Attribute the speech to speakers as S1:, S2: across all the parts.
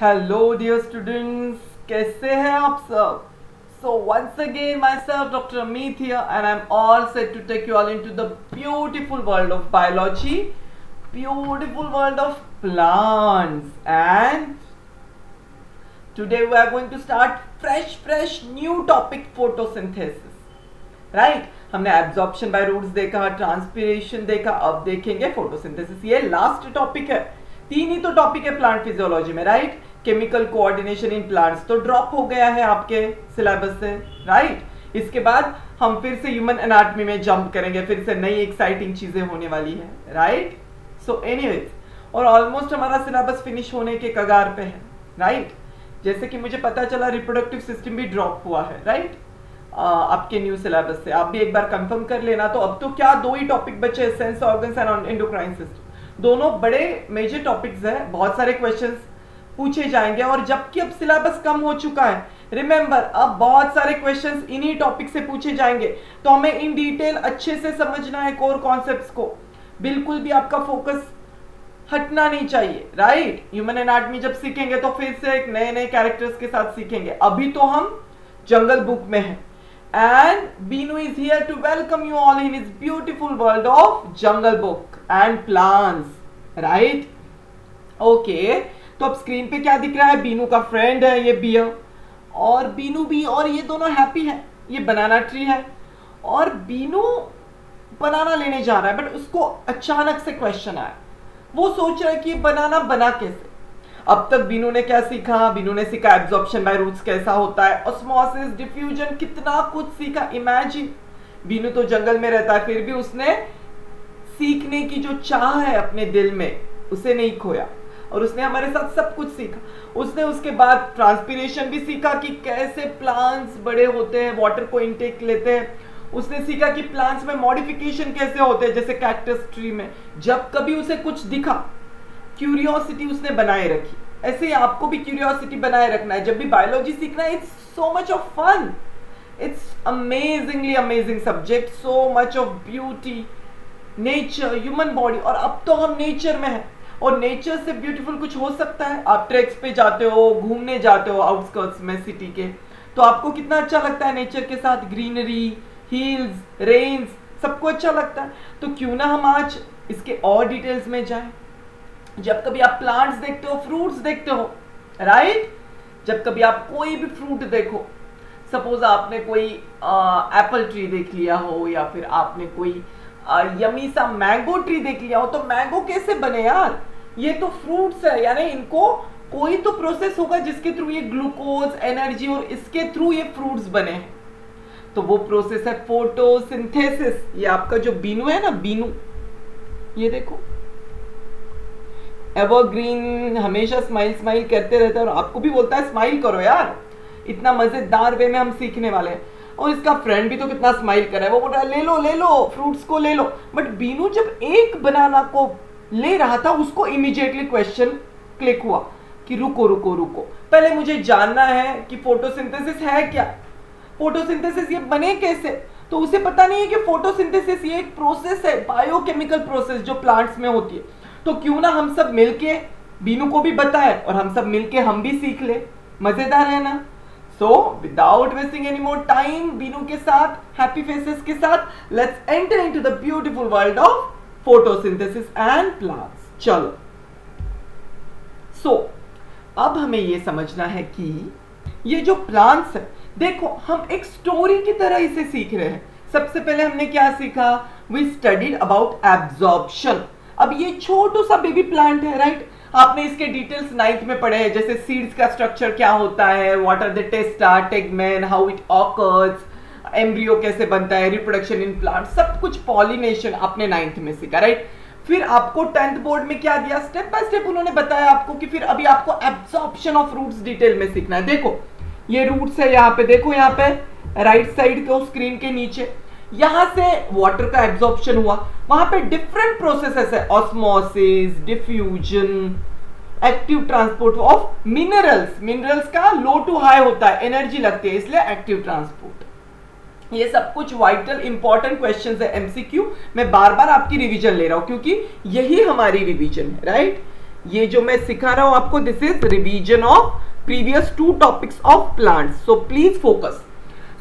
S1: Hello dear students, कैसे हैं आप सब? सो once again myself Dr. Amit here and I'm all set to take you all into the beautiful world of biology, beautiful world of plants, and today we are going to start fresh new topic, photosynthesis. Right हमने absorption by roots देखा, transpiration देखा, अब देखेंगे photosynthesis. ये last topic है, तीन ही तो topic है प्लांट फिजियोलॉजी में, right. Chemical coordination in plants तो ड्रॉप हो गया है आपके सिलेबस से, राइट। इसके बाद हम फिर से ह्यूमन एनाटॉमी में जंप करेंगे, फिर से नई एक्साइटिंग चीजें होने वाली है, राइट। सो एनीवेज, और ऑलमोस्ट हमारा सिलेबस फिनिश होने के कगार पे है, राइट। जैसे कि मुझे पता चला रिप्रोडक्टिव सिस्टम भी ड्रॉप हुआ है, राइट, आपके न्यू सिलेबस से। आप भी एक बार कंफर्म कर लेना। तो अब तो क्या दो ही टॉपिक बचे, sense organs and endocrine system. दोनों बड़े मेजर टॉपिक्स हैं, बहुत सारे क्वेश्चंस पूछे जाएंगे। और जबकि अब सिलेबस कम हो चुका है, रिमेंबर अब बहुत सारे क्वेश्चंस इन्हीं टॉपिक से पूछे जाएंगे, तो हमें इन डिटेल अच्छे से समझना है कोर कॉन्सेप्ट्स को। बिल्कुल भी आपका फोकस हटना नहीं चाहिए, राइट। ह्यूमन एनाटॉमी जब सीखेंगे तो फिर से एक नए नए कैरेक्टर्स के साथ सीखेंगे। अभी तो हम जंगल बुक में हैं। And Binu is here to welcome you all in his beautiful world of Jungle Book and plants, right? Okay, तो अब स्क्रीन पे क्या दिख रहा है? बीनू का फ्रेंड है ये बियर, और बीनू भी, और ये दोनों हैप्पी है। ये बनाना ट्री है और बीनू बनाना लेने जा रहा है, बट उसको अचानक से क्वेश्चन आया। वो सोच रहा है कि ये बनाना बना कैसे। अब तक बीनू ने क्या सीखा? बीनू ने सीखा एब्जॉर्प्शन बाय रूट्स कैसा होता है, ऑस्मोसिस, डिफ्यूजन, कितना कुछ सीखा। इमेजिन, बीनू तो जंगल में रहता है, फिर भी उसने सीखने की जो चाह है अपने दिल में उसे नहीं खोया, और उसने हमारे साथ सब कुछ सीखा। उसने उसके बाद ट्रांसपिरेशन भी सीखा कि कैसे प्लांट्स बड़े होते हैं, वाटर को इनटेक लेते हैं। उसने सीखा कि प्लांट्स में मॉडिफिकेशन कैसे होते हैं, जैसे कैक्टस ट्री में। जब कभी उसे कुछ दिखा, क्यूरियोसिटी उसने बनाए रखी। ऐसे ही आपको भी क्यूरियोसिटी बनाए रखना है जब भी बायोलॉजी सीखना है। It's so much of fun, it's amazingly amazing subject, so much of beauty, nature, human body. और अब तो हम नेचर में हैं, और नेचर से ब्यूटीफुल कुछ हो सकता है? आप ट्रेक्स पे जाते हो, घूमने जाते हो आउटस्कर्ट्स में सिटी के, तो आपको कितना अच्छा लगता है नेचर के साथ। ग्रीनरी, हिल्स, रेन्स, सबको अच्छा लगता है। तो क्यों ना हम आज इसके और डिटेल्स में जाएं। जब कभी आप प्लांट्स देखते हो, फ्रूट्स देखते हो, राइट, जब कभी आप कोई भी फ्रूट देखो, सपोज आपने कोई एप्पल ट्री देख लिया हो, या फिर आपने कोई यमी सा मैंगो ट्री देख लिया हो, तो मैंगो कैसे बने यार? ये तो फ्रूट्स है, यानी इनको कोई तो प्रोसेस होगा जिसके थ्रू ये ग्लूकोज, एनर्जी, और इसके थ्रू ये फ्रूट्स बने हैं। तो वो प्रोसेस है फोटोसिंथेसिस। ये आपका जो बीनू है ना, बीनू, ये देखो एवरग्रीन, हमेशा स्माइल स्माइल करते रहता है, और आपको भी बोलता है स्माइल करो यार। इतना मजेदार वे में हम सीखने वाले हैं। और इसका फ्रेंड भी तो कितना स्माइल कर रहा है, वो बोल रहा है ले लो फ्रूट्स को ले लो। बट बीनू जब एक बनाना को ले रहा था, उसको इमीडिएटली क्वेश्चन क्लिक हुआ कि रुको रुको रुको, पहले मुझे जानना है कि फोटोसिंथेसिस है क्या, फोटोसिंथेसिस ये बने कैसे। तो उसे पता नहीं है कि फोटोसिंथेसिस ये एक प्रोसेस है, बायोकेमिकल प्रोसेस जो प्लांट्स में होती है। तो क्यों ना हम सब मिलके बीनू को भी बताए, और हम सब मिलके हम भी सीख ले। मजेदार है ना? So without wasting any more time, Binu के साथ, हैप्पी फेसेस के साथ, let's enter into the beautiful world of photosynthesis and plants. चलो, सो अब हमें ये समझना है कि ये जो प्लांट्स है, देखो हम एक स्टोरी की तरह इसे सीख रहे हैं। सबसे पहले हमने क्या सीखा? We studied about absorption. अब ये छोटू सा बेबी प्लांट है, राइट। आपने इसके डिटेल्स 9th में पढ़े हैं, जैसे सीड्स का स्ट्रक्चर क्या होता है, what are the testa, tegmen, how it occurs, embryo कैसे बनता है, रिप्रोडक्शन इन प्लांट, सब कुछ पॉलिनेशन आपने 9th में सीखा, राइट। फिर आपको 10th बोर्ड में क्या दिया? स्टेप बाय स्टेप उन्होंने बताया आपको कि फिर अभी आपको एब्जॉर्प्शन ऑफ रूट्स डिटेल में सीखना है। देखो ये रूट्स है, यहाँ पे देखो, यहाँ पे राइट साइड को स्क्रीन के नीचे, यहां से वाटर का एब्जॉर्प्शन हुआ। वहां पे डिफरेंट प्रोसेसेस है, osmosis, diffusion, active transport of minerals. Minerals का लो टू हाई होता है, एनर्जी लगती है, इसलिए एक्टिव ट्रांसपोर्ट। ये सब कुछ वाइटल इंपॉर्टेंट क्वेश्चंस है, एमसीक्यू। मैं बार बार आपकी रिवीजन ले रहा हूं क्योंकि यही हमारी रिवीजन है, राइट। ये जो मैं सिखा रहा हूं आपको, this is revision of previous 2 topics of plants, so please focus.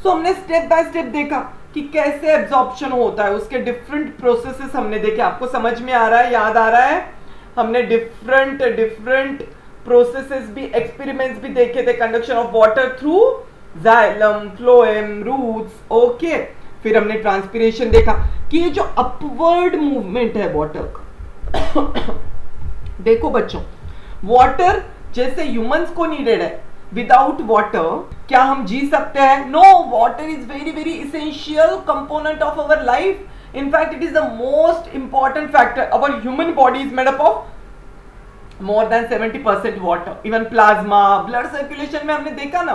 S1: So हमने स्टेप बाय स्टेप देखा कि कैसे एब्जॉर्प्शन होता है, उसके डिफरेंट प्रोसेसेस हमने देखे। आपको समझ में आ रहा है, याद आ रहा है? हमने डिफरेंट प्रोसेसेस भी, एक्सपेरिमेंट्स भी देखे थे। Conduction of water through xylem, phloem, roots, okay. फिर हमने ट्रांसपिरेशन देखा कि ये जो अपवर्ड मूवमेंट है वाटर का देखो बच्चों, वाटर जैसे ह्यूमंस को नीडेड है, विदाउट वाटर क्या हम जी सकते हैं? No, water is very very essential component of our life. In fact, it is the most important factor. Our human body is made up of more than 70% water. Even plasma, blood circulation में हमने देखा ना,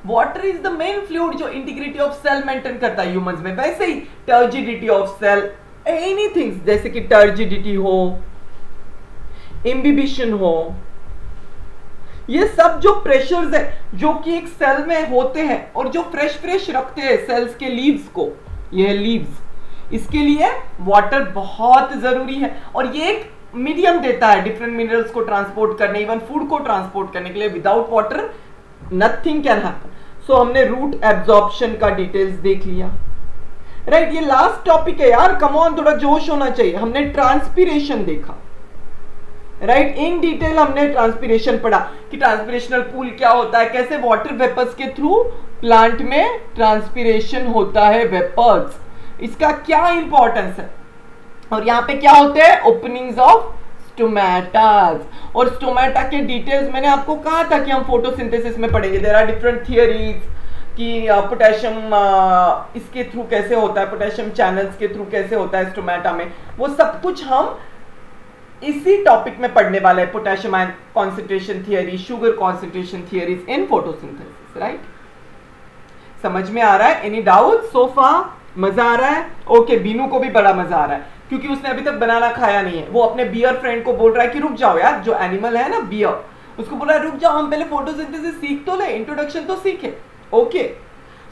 S1: water is the main fluid जो integrity of cell maintain करता है humans में. वैसे ही turgidity of cell, anything जैसे कि turgidity हो, imbibition हो, ये सब जो प्रेशर्स है जो कि एक सेल में होते हैं और जो फ्रेश रखते हैं सेल्स के लीव्स को, ये लीव्स, इसके लिए वाटर बहुत जरूरी है. और ये एक मीडियम देता है डिफरेंट मिनरल्स को ट्रांसपोर्ट करने, इवन फूड को ट्रांसपोर्ट करने के लिए. Without water nothing can happen. So हमने रूट एब्जॉर्प्शन का डिटेल्स देख लिया, राइट. ये लास्ट टॉपिक है यार, कम ऑन, थोड़ा जोश होना चाहिए. हमने ट्रांसपीरेशन देखा, राइट. इन डिटेल हमने ट्रांसपीरेशन पढ़ा कि ट्रांसपीरेशनल पूल क्या होता है, कैसे वाटर वेपर्स के थ्रू प्लांट में ट्रांसपीरेशन होता है, वेपर्स, इसका क्या इंपॉर्टेंस है. और यहाँ पे क्या होते हैं, ओपनिंग्स ऑफ स्टोमेटास. और स्टोमेटा के डिटेल्स मैंने आपको कहा था कि हम फोटोसिंथेसिस में पढ़ेंगे. देयर आर डिफरेंट थियरीज कि पोटेशियम इसके थ्रू कैसे होता है, पोटेशियम चैनल्स के थ्रू कैसे होता है स्टोमेटा में, वो सब कुछ हम इसी टॉपिक में पढ़ने वाले हैं. Potassium ion concentration theory, sugar concentration theories in photosynthesis, right. समझ में आ रहा है? एनी डाउट सो फार? मजा आ रहा है? ओके. बीनू को भी बड़ा मजा आ रहा है क्योंकि उसने अभी तक बनाना खाया नहीं है. वो अपने बियर फ्रेंड को बोल रहा है कि रुक जाओ यार, जो एनिमल है ना बियर, उसको बोल रहा है रुक जाओ, हम पहले फोटोसिंथेसिस सीख तो ले, इंट्रोडक्शन तो सीखे. ओके.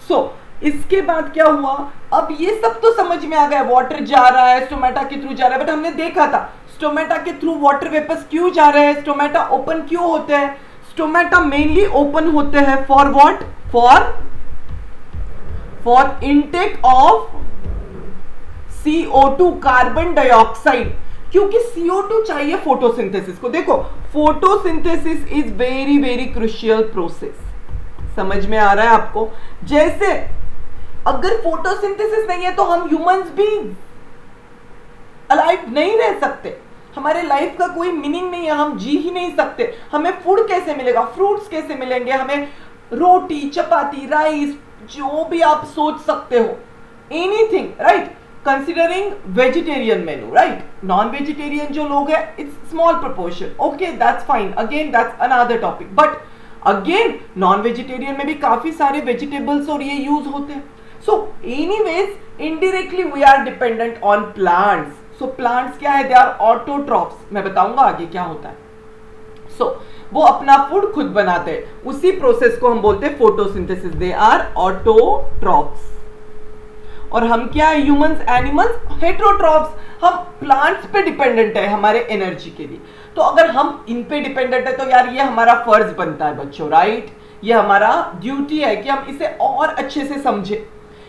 S1: सो इसके बाद क्या हुआ, अब ये सब तो समझ में आ गया, वाटर जा रहा है स्टोमेटा के थ्रू जा रहा है. बट हमने देखा था स्टोमेटा के थ्रू वाटर वेपर्स क्यों जा रहे हैं, स्टोमेटा ओपन क्यों होते हैं. स्टोमेटा मेनली ओपन होते हैं for what, for intake of CO2, carbon dioxide, क्योंकि CO2 चाहिए फोटोसिंथेसिस को. देखो, photosynthesis is very very crucial process. समझ में आ रहा है आपको? जैसे अगर फोटोसिंथेसिस नहीं है तो हम ह्यूमंस भी अलाइव नहीं रह सकते, हमारे लाइफ का कोई मीनिंग नहीं है, हम जी ही नहीं सकते. हमें फूड कैसे मिलेगा, फ्रूट्स कैसे मिलेंगे, हमें रोटी, चपाती, राइस, जो भी आप सोच सकते हो, एनीथिंग, राइट. कंसिडरिंग वेजिटेरियन मेनू, राइट. नॉन वेजिटेरियन जो लोग हैं, it's small proportion, okay, that's fine. Again that's another topic. But again non vegetarian में भी काफी सारे वेजिटेबल्स और ये यूज होते हैं. So anyways indirectly we are dependent on plants. So plants क्या है, दे आर ऑटोट्रॉप्स. मैं बताऊंगा आगे क्या होता है. सो वो अपना फूड खुद बनाते हैं, उसी प्रोसेस को हम बोलते हैं फोटोसिंथेसिस. They are autotrophs. और हम क्या है, ह्यूमंस, एनिमल्स, हेटेरोट्रॉप्स. हम प्लांट्स पे डिपेंडेंट है हमारे एनर्जी के लिए. तो अगर हम इन पे डिपेंडेंट है तो यार ये हमारा फर्ज बनता है बच्चों, राइट. ये हमारा ड्यूटी है कि हम इसे और अच्छे से समझें.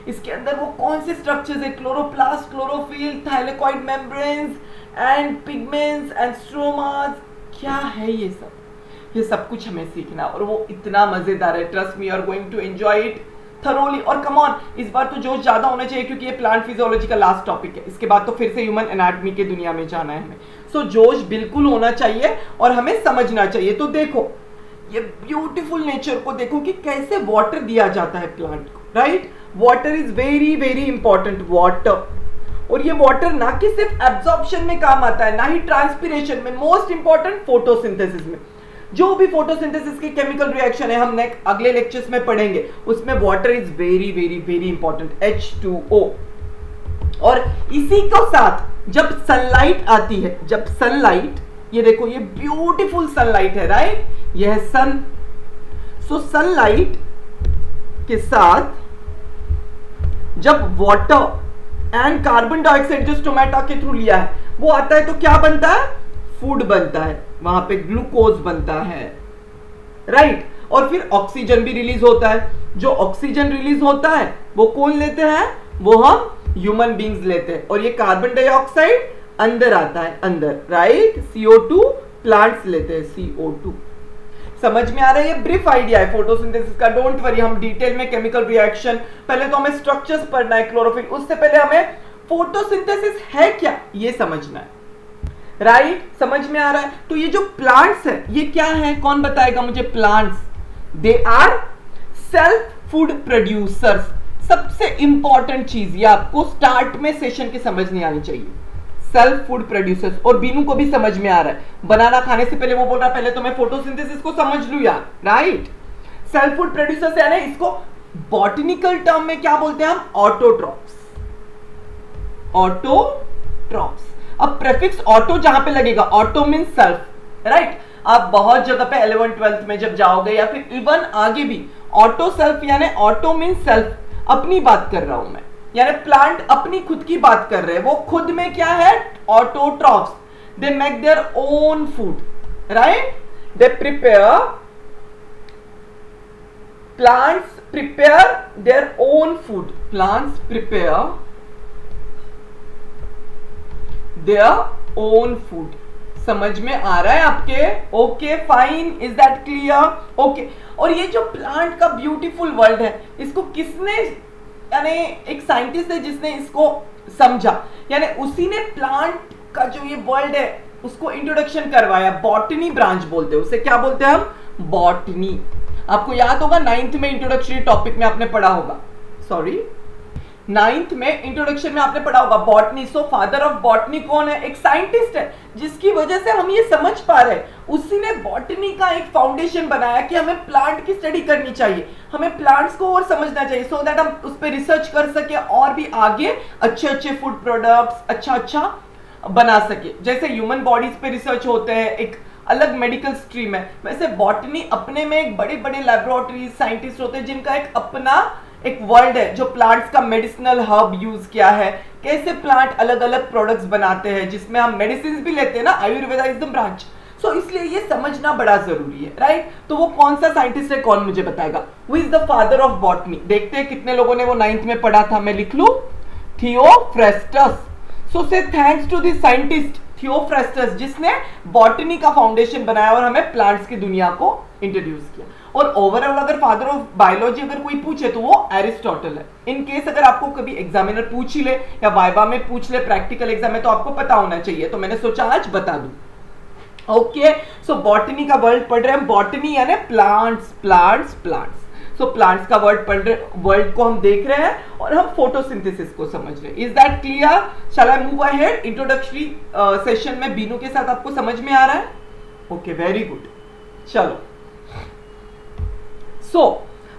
S1: इसके अंदर वो कौन से स्ट्रक्चर्स है, chloroplast, chlorophyll, thylakoid membranes and pigments and stromas, क्या है ये सब कुछ हमें सीखना. और वो इतना मजेदार है, trust me, you are going to enjoy it thoroughly. और कम ऑन, इस बार तो जोश ज्यादा होना चाहिए क्योंकि ये प्लांट फिजियोलॉजी का लास्ट टॉपिक है. इसके बाद तो फिर से ह्यूमन एनाटॉमी के दुनिया में जाना है हमें. सो जोश बिल्कुल होना चाहिए और हमें समझना चाहिए. तो देखो ये ब्यूटीफुल नेचर को देखो कि कैसे वाटर दिया जाता है प्लांट को, right. Water is very very important, water. और ये वाटर ना कि सिर्फ एब्जॉर्प्शन में काम आता है, ना ही ट्रांसपिरेशन में, मोस्ट इंपॉर्टेंट फोटोसिंथेसिस में. जो भी फोटोसिंथेसिस की केमिकल रिएक्शन है हम अगले लेक्चर्स में पढ़ेंगे, उसमें water is very very very important, H2O. और इसी को साथ जब सनलाइट आती है, जब सनलाइट, ये देखो ये ब्यूटीफुल सनलाइट है, राइट. यह है सन. सो सनलाइट के साथ जब वाटर एंड कार्बन डाइऑक्साइड जो स्टोमेटा के थ्रू लिया है वो आता है तो क्या बनता है, फूड बनता है, वहां पे ग्लूकोज बनता है, राइट। और फिर ऑक्सीजन भी रिलीज होता है। जो ऑक्सीजन रिलीज होता है वो कौन लेते हैं? वो हम ह्यूमन बींग्स लेते हैं। और ये कार्बन डाइऑक्साइड अंदर आता है, अंदर, राइट। CO2 प्लांट्स लेते हैं, CO2। समझ में आ रहा है? ये ब्रीफ आइडिया है फोटोसिंथेसिस का। डोंट वरी, हम डिटेल में केमिकल रिएक्शन, पहले तो हमें स्ट्रक्चर्स पढ़ना है क्लोरोफिल, उससे पहले हमें फोटोसिंथेसिस है क्या ये समझना है, राइट। समझ में आ रहा है? तो ये जो प्लांट्स है ये क्या है, कौन बताएगा मुझे? Plants, they are self food producers. सबसे इंपॉर्टेंट चीज ये आपको स्टार्ट में सेशन के समझ नहीं आनी चाहिए, सेल्फ फूड प्रोड्यूसर्स। और बीनू को भी समझ में आ रहा है, बनाना खाने से पहले वो बोल रहा है पहले तो मैं फोटोसिंथेसिस को समझ लूं यार, राइट। सेल्फ फूड प्रोड्यूसर्स यानी इसको बॉटनिकल टर्म में क्या बोलते हैं हम? Autotrophs, autotrophs. अब प्रेफिक्स ऑटो जहां पे लगेगा, ऑटो मीन सेल्फ, राइट। आप बहुत जगह पे 11th 12th में जब जाओगे या फिर इवन आगे भी, ऑटो सेल्फ यानी ऑटो मीन सेल्फ, अपनी बात कर रहा हूं मैं, यानी प्लांट अपनी खुद की बात कर रहे हैं। वो खुद में क्या है? Autotrophs. They make their own food, right. They prepare, plants prepare their own food, plants prepare their own food. समझ में आ रहा है आपके? Okay fine, is that clear? Okay. और ये जो प्लांट का ब्यूटीफुल वर्ल्ड है, इसको किसने, यानी एक साइंटिस्ट है जिसने इसको समझा, यानी उसी ने प्लांट का जो ये वर्ल्ड है उसको इंट्रोडक्शन करवाया। बॉटनी ब्रांच बोलते हैं उसे, क्या बोलते हैं हम? बॉटनी। आपको याद होगा 9th में इंट्रोडक्टरी टॉपिक में आपने पढ़ा होगा, सॉरी 9th में इंट्रोडक्शन में आपने पढ़ा होगा botany. So father of botany कौन है? एक साइंटिस्ट है जिसकी वजह से हम ये समझ पा रहे हैं। उसी ने बॉटनी का एक फाउंडेशन बनाया कि हमें प्लांट की स्टडी करनी चाहिए, हमें प्लांट्स को और समझना चाहिए, सो दैट हम उस पर रिसर्च कर सके और भी आगे अच्छे अच्छे फूड प्रोडक्ट्स अच्छा बना सके। जैसे ह्यूमन बॉडीज पे रिसर्च होते हैं, एक अलग मेडिकल स्ट्रीम है, वैसे बॉटनी अपने में एक बड़े बड़े लैबोरेटरी साइंटिस्ट होते हैं जिनका एक अपना एक वर्ल्ड है, जो प्लांट्स का मेडिसिनल हब यूज किया है, कैसे प्लांट अलग अलग प्रोडक्ट्स बनाते हैं, जिसमें हम मेडिसिन भी लेते हैं ना, आयुर्वेदा इज द ब्रांच। सो इसलिए ये समझना बड़ा जरूरी है, राइट। तो वो कौन सा साइंटिस्ट है, कौन मुझे बताएगा? Who is the father of botany? देखते हैं कितने लोगों ने वो 9th में पढ़ा था। मैं लिख लूं, Theophrastus. So say thanks to this scientist Theophrastus, जिसने बॉटनी का फाउंडेशन बनाया और हमें प्लांट्स की दुनिया को इंट्रोड्यूस किया। और ओवरऑल अगर फादर ऑफ बायोलॉजी अगर कोई पूछे तो वो एरिस्टोटल है। इन केस अगर आपको कभी एग्जामिनर पूछ ही ले या वाइवा में पूछ ले, प्रैक्टिकल एग्जाम में, तो आपको पता होना चाहिए, तो मैंने सोचा आज बता दूं। ओके, सो बॉटनी का वर्ड पढ़ रहे हैं। बॉटनी यानी plants, plants, plants. So plants का वर्ड पढ़ रहे, वर्ल्ड को हम देख रहे हैं और हम फोटोसिंथेसिस को समझ रहे हैं। Is that clear? Shall I move ahead? Introductory session में बीनू के साथ आपको समझ में आ रहा है? Okay, very good. चलो,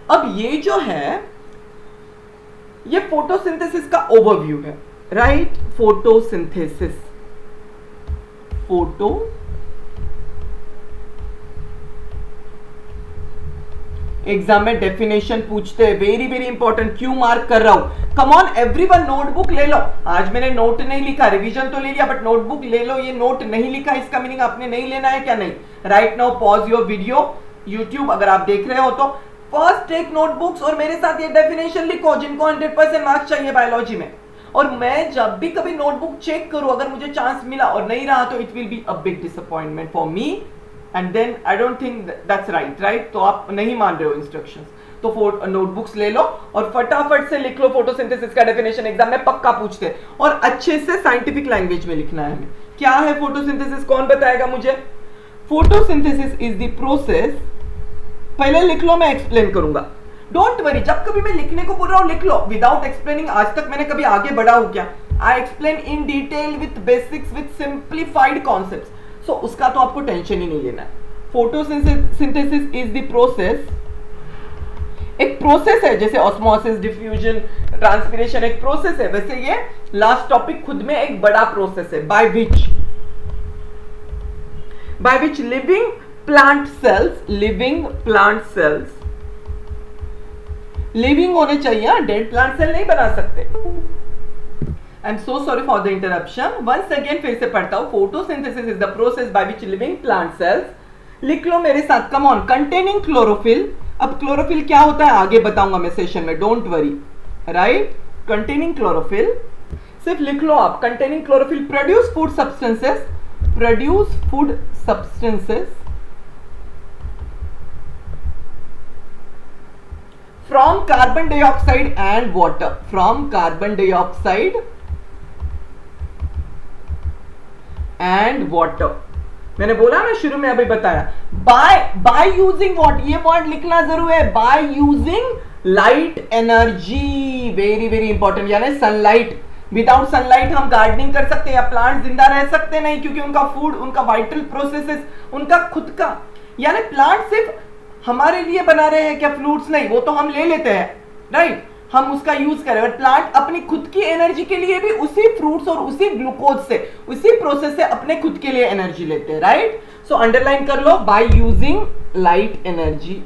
S1: अब ये जो है ये फोटोसिंथेसिस का ओवरव्यू है, राइट। फोटोसिंथेसिस, फोटो एग्जाम में डेफिनेशन पूछते हैं, वेरी वेरी इंपॉर्टेंट। क्यों मार्क कर रहा हूं? कम ऑन एवरीवन, नोटबुक ले लो। आज मैंने नोट नहीं लिखा, रिवीजन तो ले लिया, बट नोटबुक ले लो। ये नोट नहीं लिखा, इसका मीनिंग आपने नहीं लेना है क्या? नहीं। Right now pause your video, YouTube अगर आप देख रहे हो तो फर्स्ट टेक नोटबुक्स और मेरे साथ ये डेफिनेशन लिखो, जिनको 100% मार्क्स चाहिए बायोलॉजी में। और मैं जब भी कभी नोटबुक चेक करूं, अगर मुझे चांस मिला और नहीं रहा, तो it will be a big disappointment for me, and then I don't think that's right, right. तो आप नहीं मान रहे हो इंस्ट्रक्शंस, तो नोटबुक्स ले लो और फटाफट से लिख लो फोटोसिंथेसिस का डेफिनेशन। एग्जाम में पक्का पूछते हैं, और अच्छे से साइंटिफिक लैंग्वेज में लिखना है हमें। क्या है फोटोसिंथेसिस, कौन बताएगा मुझे? फोटोसिंथेसिस इज द प्रोसेस, पहले लिख लो, मैं एक्सप्लेन करूंगा। डोंट वरी, जब कभी मैं लिखने को बोल रहा हूं लिख लो विदाउट एक्सप्लेनिंग। आज तक मैंने कभी आगे बढ़ा हूं क्या? I explain in detail with basics, with simplified concepts. So उसका तो आपको टेंशन ही नहीं लेना है। फोटोसिंथेसिस इज द प्रोसेस, एक प्रोसेस है, जैसे ऑस्मोसिस, डिफ्यूजन, ट्रांसपिरेशन एक प्रोसेस है, वैसे ये लास्ट टॉपिक खुद में एक बड़ा प्रोसेस है। By which living plant cells, living plant cells, living होने चाहिए, डेड प्लांट सेल नहीं बना सकते। I am so sorry for the interruption. Once again फिर से पढ़ता हूँ. Photosynthesis is the process by which living plant cells, लिख लो मेरे साथ, कम ऑन, कंटेनिंग क्लोरोफिल. अब क्लोरोफिल क्या होता है आगे बताऊंगा मैं सेशन में, don't worry, right. Containing chlorophyll, सिर्फ लिख लो आप, containing chlorophyll produce food substances, produce food substances from carbon dioxide and water, from carbon dioxide and water. मैंने बोला ना शुरू में, अभी बताया, by using what, ये वर्ड लिखना जरूर है, by using light energy, very very important, यानी सनलाइट. विदाउट सनलाइट हम गार्डनिंग कर सकते हैं या प्लांट जिंदा रह सकते नहीं, क्योंकि उनका फूड, उनका वाइटल प्रोसेसेस उनका खुद का, यानी प्लांट सिर्फ हमारे लिए बना रहे हैं क्या, फ्रूट्स नहीं, वो तो हम ले लेते हैं, राइट, हम उसका यूज करें, बट प्लांट अपनी खुद की एनर्जी के लिए भी उसी फ्रूट्स और उसी ग्लूकोज से, उसी प्रोसेस से अपने खुद के लिए एनर्जी लेते हैं, राइट. सो अंडरलाइन कर लो, by using light energy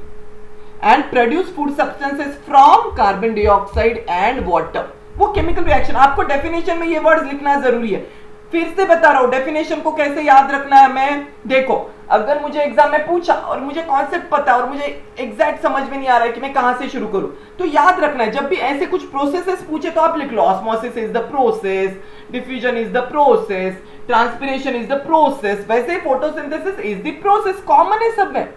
S1: and produce food substances from carbon dioxide and water. वो केमिकल रिएक्शन, आपको डेफिनेशन में ये वर्ड्स लिखना जरूरी है. फिर से बता रहा हूं डेफिनेशन को कैसे याद रखना है. मैं देखो, अगर मुझे एग्जाम में पूछा और मुझे कॉन्सेप्ट पता है और मुझे एग्जैक्ट समझ में नहीं आ रहा है कि मैं कहां से शुरू करूं, तो याद रखना है, जब भी ऐसे कुछ प्रोसेसेस पूछे तो आप लिख लो, osmosis is the process, diffusion is the process, transpiration is the process, वैसे ही photosynthesis is the process, common है सब में.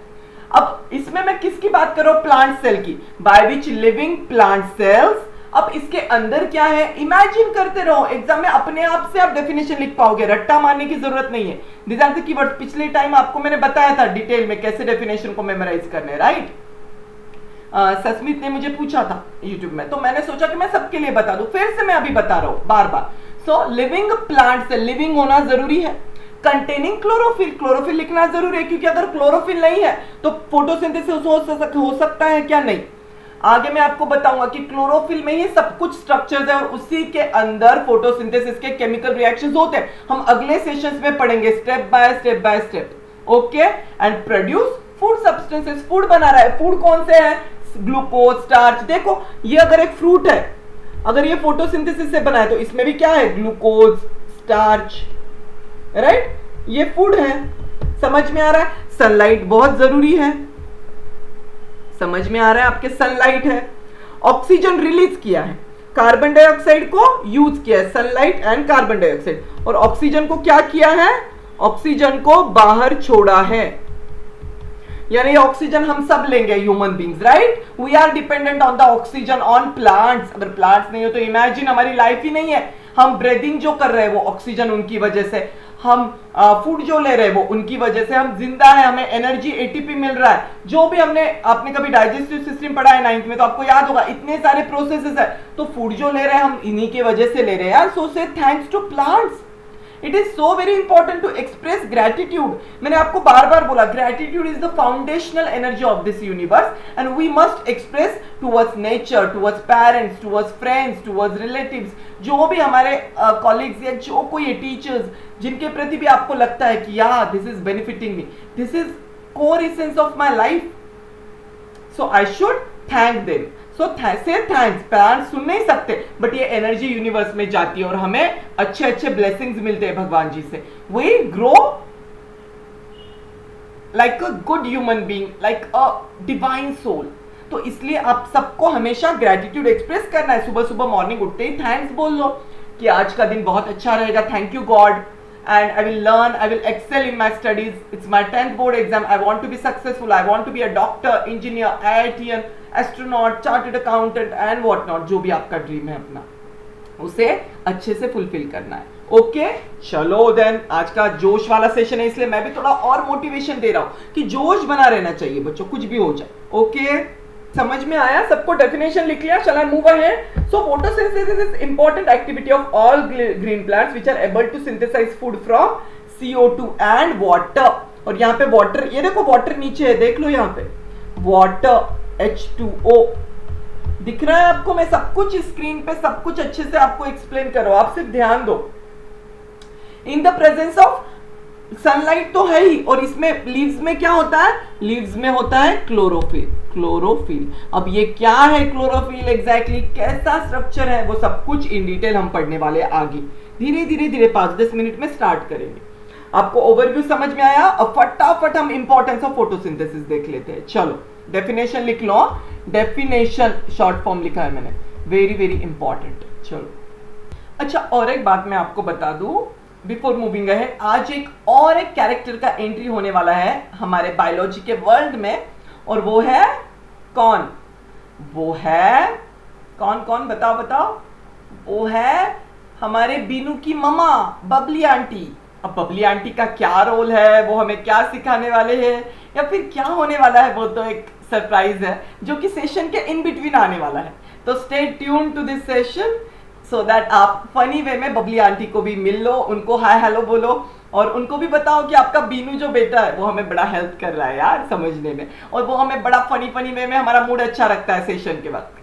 S1: अब इसमें मैं किसकी बात कर रहा हूं, प्लांट सेल की, bye which living plant sales. अब इसके अंदर क्या है, इमेजिन करते रहो, एग्जाम में अपने आप से आप डेफिनेशन लिख पाओगे, रट्टा मारने की जरूरत नहीं है. दीज आर द कीवर्ड्स, पिछले टाइम आपको मैंने बताया था डिटेल में कैसे डेफिनेशन को मेमोराइज करने, राइट. सस्मित ने मुझे पूछा था यूट्यूब में, तो मैंने सोचा कि मैं सबके लिए बता दूं, फिर से मैं अभी बता रहा हूं बार बार. सो लिविंग प्लांट से, लिविंग होना जरूरी है. कंटेनिंग क्लोरोफिल, क्लोरोफिल लिखना जरूरी है, क्योंकि अगर क्लोरोफिल नहीं है तो फोटोसिंथेसिस हो सकता है क्या, नहीं. आगे मैं आपको बताऊंगा कि क्लोरोफिल में ही सब कुछ स्ट्रक्चर्स है और उसी के अंदर फोटोसिंथेसिस के केमिकल रिएक्शंस होते हैं. हम अगले सेशंस में पढ़ेंगे step by step. Okay. And produce food substances, food बना रहा है. फूड कौन से है, ग्लूकोज, स्टार्च. देखो ये अगर एक फ्रूट है, अगर ये फोटोसिंथेसिस से बना है तो इसमें भी क्या है, ग्लूकोज, स्टार्च, राइट. ये फूड है. समझ में आ रहा है. सनलाइट बहुत जरूरी है, समझ में आ रहा है आपके, सनलाइट है. ऑक्सीजन रिलीज किया है, कार्बन डाइऑक्साइड को यूज किया है, सनलाइट एंड कार्बन डाइऑक्साइड, और ऑक्सीजन को क्या किया है, ऑक्सीजन को बाहर छोड़ा है. यानी ऑक्सीजन हम सब लेंगे, human beings, right. We are dependent on the oxygen on plants. अगर प्लांट्स नहीं हो तो इमेजिन हमारी लाइफ ही नहीं है. हम ब्रीदिंग जो कर रहे हैं वो ऑक्सीजन उनकी वजह से, हम फूड जो ले रहे हैं वो उनकी वजह से, हम जिंदा है, हमें एनर्जी एटीपी मिल रहा है. जो भी आपने कभी डाइजेस्टिव सिस्टम पढ़ा है 9th में तो आपको याद होगा, इतने सारे प्रोसेसेस है, तो फूड जो ले रहे हैं हम इन्हीं के वजह से ले रहे हैं. So say thanks to plants. It is so very important to express gratitude. मैंने आपको बार बार बोला, gratitude is the foundational energy of this universe and we must express towards nature, towards parents, towards friends, towards relatives, जो भी हमारे colleagues या जो कोई टीचर्स जिनके प्रति भी आपको लगता है कि यार this is benefiting me, this is core essence of my life, so I should thank them. So say thanks. Plant सुन नहीं सकते बट ये एनर्जी यूनिवर्स में जाती है और हमें अच्छे अच्छे ब्लेसिंग्स मिलते हैं भगवान जी से. We grow like a good human being, like a divine soul. तो इसलिए आप सबको हमेशा ग्रेटिट्यूड एक्सप्रेस करना है. सुबह सुबह मॉर्निंग उठते ही थैंक्स बोल लो कि आज का दिन बहुत अच्छा रहेगा, thank you God, and I will learn, I will excel in my studies. It's my 10th board exam. I want to be successful. I want to be a doctor, engineer, IITian, astronaut, chartered accountant and what not. जो भी आपका dream है अपना, उसे अच्छे से fulfil करना है. ओके, चलो देन. आज का जोश वाला सेशन है इसलिए मैं भी थोड़ा और मोटिवेशन दे रहा हूं कि जोश बना रहना चाहिए बच्चों, कुछ भी हो जाए. ओके, समझ में आया सबको, डेफिनेशन लिख लिया. चलो move ahead. So photosynthesis is important activity of all green plants which are able to synthesise food from CO2 and water. और यहाँ पे वाटर, ये देखो वाटर नीचे है, देख लो यहाँ पे वाटर H2O दिख रहा है आपको. मैं सब कुछ स्क्रीन पे सब कुछ अच्छे से आपको एक्सप्लेन कर रहा हूं, आप सिर्फ ध्यान दो. In the presence of sunlight तो है ही, और इसमें लीव्स में क्या होता है, लीव्स में होता है क्लोरोफिल। क्लोरोफिल, अब ये क्या है क्लोरोफिल एग्जैक्टली, कैसा स्ट्रक्चर है, वो सब कुछ इन डिटेल हम पढ़ने वाले आगे, धीरे धीरे धीरे 5-10 मिनट में स्टार्ट करेंगे। आपको ओवरव्यू समझ में आया? अब फटाफट हम इंपॉर्टेंस ऑफ फोटोसिंथेसिस देख लेते हैं। चलो डेफिनेशन लिख लो, डेफिनेशन शॉर्ट फॉर्म लिखा है मैंने, वेरी वेरी इंपॉर्टेंट। चलो अच्छा, और एक बात मैं आपको बता दूं बिफोर मूविंग अहेड, आज एक कैरेक्टर का एंट्री होने वाला है हमारे बायोलॉजी के वर्ल्ड में, और वो है कौन? वो है कौन बताओ बताओ? वो है हमारे बीनू की मम्मा बबली आंटी। अब बबली आंटी का क्या रोल है, वो हमें क्या सिखाने वाले हैं, या फिर क्या होने वाला है, वो तो एक सरप्राइज है जो कि सेशन के इन बिटवीन आने वाला है। तो stay tune to this session so that आप फनी वे में बबली आंटी को भी मिल लो, उनको हाय हेलो बोलो, और उनको भी बताओ कि आपका बीनू जो बेटा है वो हमें बड़ा हेल्प कर रहा है यार समझने में, और वो हमें बड़ा फनी वे में हमारा मूड अच्छा रखता है सेशन के वक्त।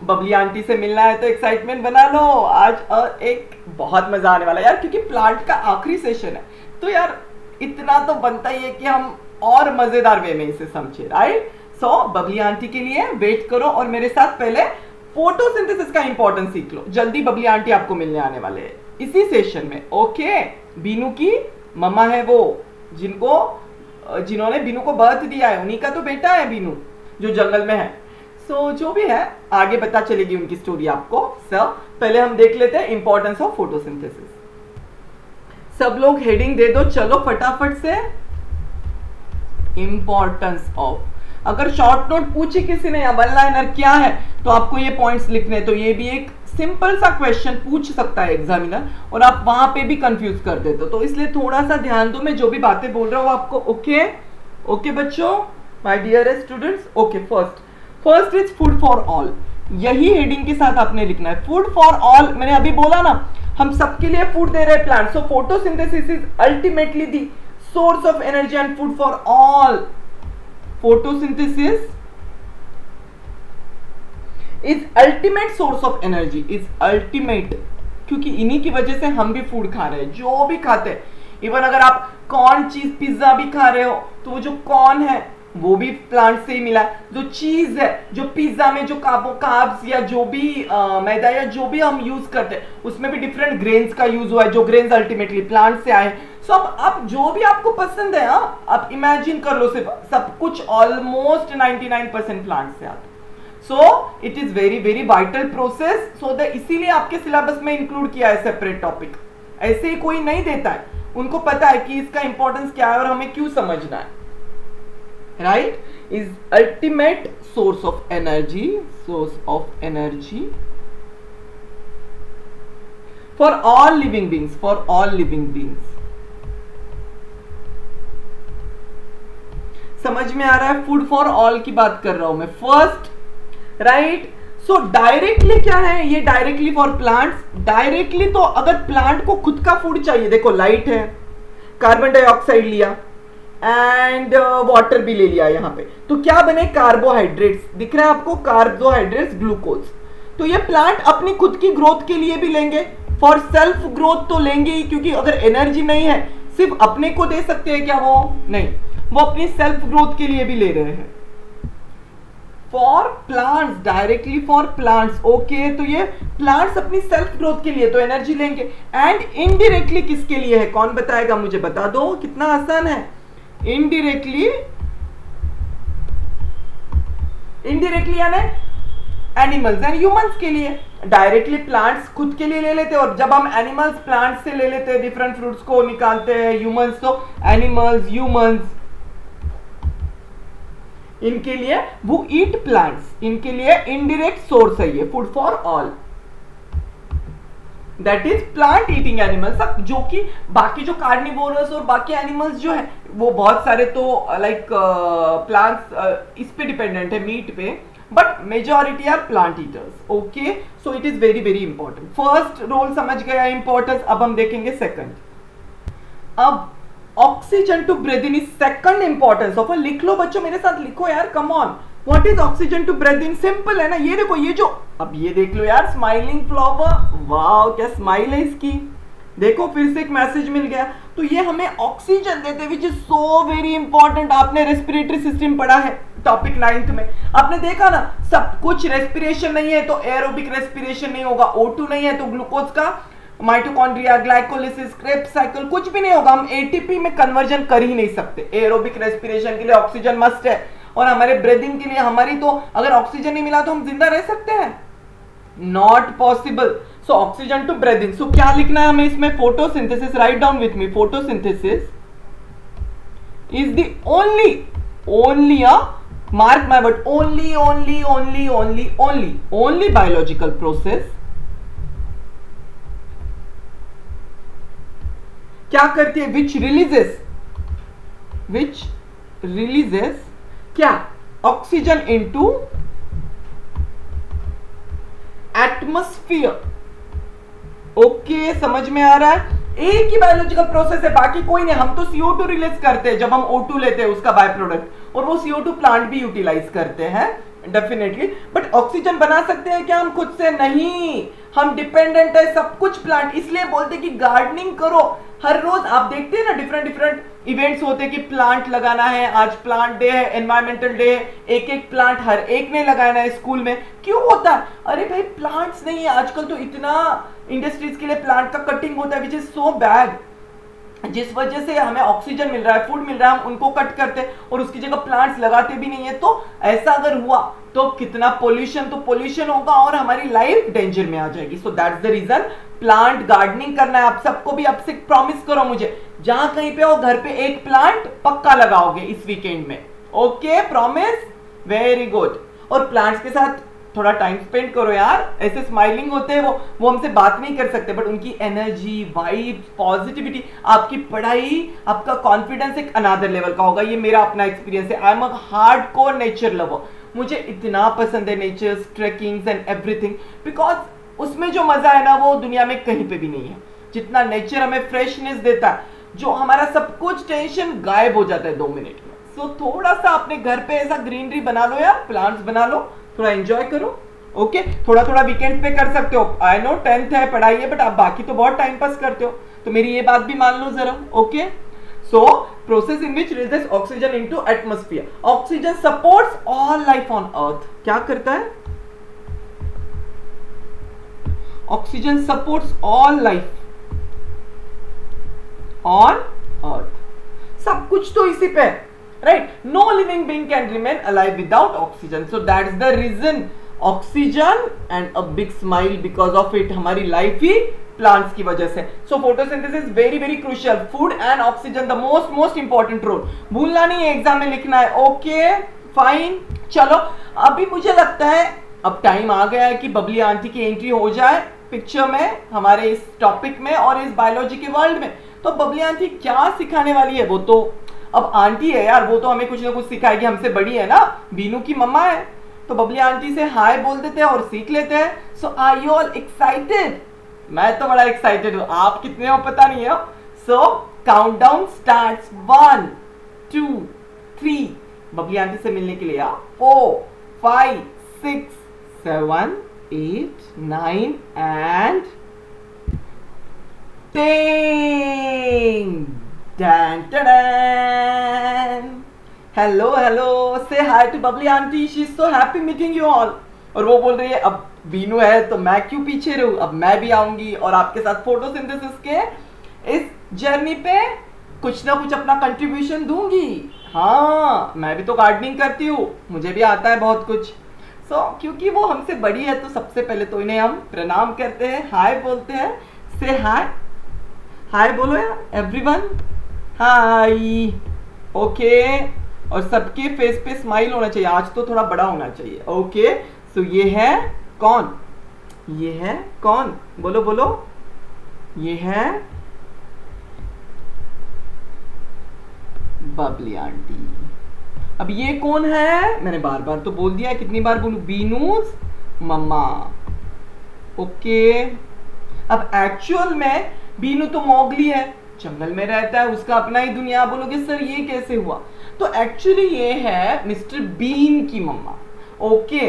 S1: बबली आंटी से मिलना है तो एक्साइटमेंट बना लो, आज एक बहुत मजा आने वाला है यार, क्योंकि प्लांट का आखिरी सेशन है, तो यार इतना तो बनता ही है कि हम और मजेदार वे में इसे समझे, राइट? बबली आंटी के लिए वेट करो, और मेरे साथ पहले फोटोसिंथेसिस का इंपॉर्टेंस सीख लो। जल्दी बबली आंटी आपको मिलने आने वाले हैं इसी सेशन में, ओके? बीनू की मम्मा है वो, जिन्होंने बीनू को बर्थ दिया है, उन्हीं का तो बेटा है बीनू जो जंगल में है। जो भी है आगे पता चलेगी उनकी स्टोरी आपको। पहले हम देख लेते हैं इंपॉर्टेंस ऑफ फोटोसिंथेसिस। सब लोग हेडिंग दे दो चलो फटाफट से, इंपॉर्टेंस ऑफ। अगर शॉर्ट नोट पूछे किसी ने या वन लाइनर क्या है तो आपको ये पॉइंट्स लिखने, तो ये भी एक सिंपल सा क्वेश्चन पूछ सकता है एग्जामिनर, और आप वहां पे भी कंफ्यूज कर देते हो, तो इसलिए थोड़ा सा ध्यान दो, मैं जो भी बातें बोल रहा हूँ आपको। ओके बच्चों, my dear students. Okay, first is food for all, यही हेडिंग के साथ आपने लिखना है, फूड फॉर ऑल। मैंने अभी बोला ना, हम सबके लिए फूड दे रहे हैं plant, so photosynthesis is ultimately the source of energy and food for all. Photosynthesis is ultimate source of energy, is ultimate, क्योंकि इन्हीं की वजह से हम भी फूड खा रहे हैं, जो भी खाते हैं। इवन अगर आप कॉर्न चीज पिज्जा भी खा रहे हो, तो वो जो कॉर्न है वो भी प्लांट से ही मिला है। जो चीज है, जो पिज्जा में जो कार्ब्स या जो भी मैदा या जो भी हम यूज करते हैं, उसमें भी डिफरेंट ग्रेन्स का यूज हुआ है, जो ग्रेन्स अल्टीमेटली प्लांट से आए। सो अब आप जो भी आपको पसंद है, आप इमेजिन कर लो, सिर्फ सब कुछ ऑलमोस्ट 99% प्लांट से आता है। सो it is very very vital process, so that इसीलिए आपके सिलेबस में इंक्लूड किया है सेपरेट टॉपिक। ऐसे ही कोई नहीं देता है, उनको पता है कि इसका इंपॉर्टेंस क्या है और हमें क्यों समझना है, right? Is ultimate source of energy for all living beings, समझ में आ रहा है? फूड फॉर ऑल की बात कर रहा हूं मैं फर्स्ट, राइट? सो डायरेक्टली क्या है ये? डायरेक्टली फॉर प्लांट्स, डायरेक्टली तो अगर प्लांट को खुद का फूड चाहिए, देखो लाइट है, कार्बन डाइऑक्साइड लिया एंड वाटर भी ले लिया यहाँ पे, तो क्या बने? कार्बोहाइड्रेट्स, दिख रहा है आपको? Carbohydrates, glucose. तो ये प्लांट अपनी खुद की ग्रोथ के लिए भी लेंगे, फॉर सेल्फ ग्रोथ तो लेंगे ही, क्योंकि अगर एनर्जी नहीं है सिर्फ अपने को दे सकते हैं क्या? वो नहीं, वो अपनी सेल्फ ग्रोथ के लिए भी ले रहे हैं। For plants, directly for plants, okay? तो ये प्लांट्स अपनी सेल्फ ग्रोथ के लिए तो एनर्जी लेंगे, एंड इनडायरेक्टली किसके लिए है? कौन बताएगा मुझे? बता दो, कितना आसान है। इनडायरेक्टली यानी एनिमल्स एंड ह्यूमंस के लिए। डायरेक्टली प्लांट्स खुद के लिए ले लेते हैं, और जब हम एनिमल्स प्लांट्स से ले लेते हैं, डिफरेंट फ्रूट्स को निकालते हैं, ह्यूमंस, तो एनिमल्स ह्यूमंस इनके लिए वो ईट प्लांट्स, इनके लिए इनडायरेक्ट सोर्स है ये food for all, that is plant eating animals. जो कि बाकी जो कार्निवोरस और बाकी एनिमल्स जो है वो बहुत सारे तो लाइक प्लांट्स इस पे डिपेंडेंट है, मीट पे, but majority are plant eaters, okay? So it is very very important. First role समझ गया इंपॉर्टेंस, अब हम देखेंगे सेकंड। अब oxygen to breathe in is second importance of, लिख लो बच्चों, मेरे साथ लिखो यार, come on. What is oxygen to breathe in? Simple है ना, ये देखो, ये जो, अब ये देख लो यार, स्माइलिंग फ्लावर, वाओ क्या स्माइल है इसकी, देखो फिर से एक मैसेज मिल गया। तो ये हमें ऑक्सीजन देते, which is so very important. आपने रेस्पिरेटरी सिस्टम पढ़ा है टॉपिक 9th में, आपने देखा ना, सब कुछ रेस्पिरेशन नहीं है तो एरोबिक रेस्पिरेशन नहीं होगा, O2 नहीं है तो ग्लूकोज का माइटोकॉन्ड्रिया, ग्लाइकोलिसिस, क्रेब्स साइकिल कुछ भी नहीं होगा, हम एटीपी में कन्वर्जन कर ही नहीं सकते। एरोबिक रेस्पिरेशन के लिए ऑक्सीजन मस्ट है, और हमारे ब्रीदिंग के लिए हमारी तो अगर ऑक्सीजन नहीं मिला तो हम जिंदा रह सकते हैं? Not possible. So oxygen to breathing. So क्या लिखना है हमें इसमें? Photosynthesis. Right down with me, photosynthesis is the only mark my word, only biological process क्या करती है? which releases क्या? Oxygen into atmosphere. ओके, समझ में आ रहा है? एक ही बायोलॉजिकल प्रोसेस है, बाकी कोई नहीं। हम तो CO2 रिलीज करते हैं जब हम O2 लेते हैं, उसका बाय प्रोडक्ट, और वो CO2 प्लांट भी यूटिलाइज करते हैं डेफिनेटली। बट ऑक्सीजन बना सकते हैं क्या हम खुद से? नहीं, हम डिपेंडेंट है सब कुछ प्लांट। इसलिए बोलते कि गार्डनिंग करो हर रोज। आप देखते हैं ना, डिफरेंट इवेंट्स होते हैं कि प्लांट लगाना है, आज प्लांट डे है, एनवायरमेंटल डे है, एक एक प्लांट हर एक ने लगाना है स्कूल में। क्यों होता है? अरे भाई प्लांट्स नहीं है आजकल, तो इतना इंडस्ट्रीज के लिए प्लांट का कटिंग होता है, विच इज सो बैड, जिस वजह से हमें ऑक्सीजन मिल रहा है, फूड मिल रहा है, हम उनको कट करते हैं और उसकी जगह प्लांट्स लगाते भी नहीं है। तो ऐसा अगर हुआ तो कितना पोल्यूशन, तो पोल्यूशन होगा और हमारी लाइफ डेंजर में आ जाएगी। So that's the reason plant gardening करना है आप सबको भी। अब से प्रॉमिस करो मुझे, जहां कहीं पे हो घर पे एक प्लांट पक्का लगाओगे इस वीकेंड में। Okay, promise? Very good. और प्लांट्स के साथ थोड़ा टाइम स्पेंड करो यार। ऐसे स्माइलिंग होते हैं वो हमसे बात नहीं कर सकते, बट उनकी एनर्जी, वाइब, पॉजिटिविटी, आपकी पढ़ाई, आपका कॉन्फिडेंस एक अनदर लेवल का होगा। ये मेरा अपना एक्सपीरियंस है। I am a hardcore nature lover. मुझे इतना पसंद है नेचर, ट्रेकिंग्स एंड एवरीथिंग, बिकॉज उसमें जो मजा है ना वो दुनिया में कहीं पे भी नहीं है। जितना नेचर हमें फ्रेशनेस देता है, जो हमारा सब कुछ टेंशन गायब हो जाता है 2 मिनट में। सो थोड़ा सा अपने घर पे ऐसा ग्रीनरी बना लो यार, प्लांट्स बना लो, थोड़ा एंजॉय करो। ओके, थोड़ा थोड़ा वीकेंड पे कर सकते हो। आई नो 10th है, पढ़ाई है, बट आप बाकी तो बहुत टाइम पास करते हो, तो मेरी ये बात भी मान लो जरा। Okay, so process in which releases oxygen into atmosphere. Oxygen supports all life on earth. क्या करता है? Oxygen supports all life on earth. सब कुछ तो इसी पे, right? No living being can remain alive without oxygen. So that's the reason oxygen and a big smile because of it. हमारी life ही प्लांट्स की वजह से। So photosynthesis very very crucial. Food and oxygen the most important role. भूलना नहीं है, exam में लिखना है। ओके फाइन, चलो अभी मुझे लगता है अब टाइम आ गया है कि बबली आंटी की एंट्री हो जाए पिक्चर में, हमारे इस टॉपिक में और इस बायोलॉजी के वर्ल्ड में। तो बबली आंटी क्या सिखाने वाली है? वो तो अब आंटी है यार, वो तो हमें कुछ ना कुछ सिखाएगी, हमसे बड़ी है ना, बीनू की मम्मा है। तो बबली आंटी से हाय बोल देते हैं और सीख लेते हैं। सो आर यू ऑल एक्साइटेड? मैं तो बड़ा एक्साइटेड हूं, आप कितने हो पता नहीं है। सो काउंटडाउन स्टार्ट्स 1 2 3। बबली आंटी से मिलने के लिए 4 5 6 7 8 9 and 10. Dan, dan, dan. Hello, hello. Say hi to Bubbly Auntie. She's so happy meeting you all. और वो बोल रही है अब बीनू है तो मैं क्यों पीछे रहूं, अब मैं भी आऊंगी और आपके साथ फोटोसिंथेसिस के इस जर्नी पे कुछ ना कुछ अपना कंट्रीब्यूशन दूंगी। हाँ, मैं भी तो गार्डनिंग करती हूँ, मुझे भी आता है बहुत कुछ। क्योंकि वो हमसे बड़ी है तो सबसे पहले तो इन्हें हम प्रणाम करते हैं, हाय बोलते हैं। से हाय, हाय बोलो यार एवरीवन, हाय। ओके, और सबके फेस पे स्माइल होना चाहिए, आज तो थोड़ा बड़ा होना चाहिए। ओके, सो ये है कौन? ये है कौन? बोलो बोलो, ये है बबली आंटी। अब ये कौन है? मैंने बार बार तो बोल दिया, कितनी बार बोलूं? बीनूज मम्मा। ओके, अब एक्चुअल में बीनू तो मोगली है, जंगल में रहता है, उसका अपना ही दुनिया। बोलोगे सर ये कैसे हुआ? तो एक्चुअली ये है मिस्टर बीन की मम्मा। ओके,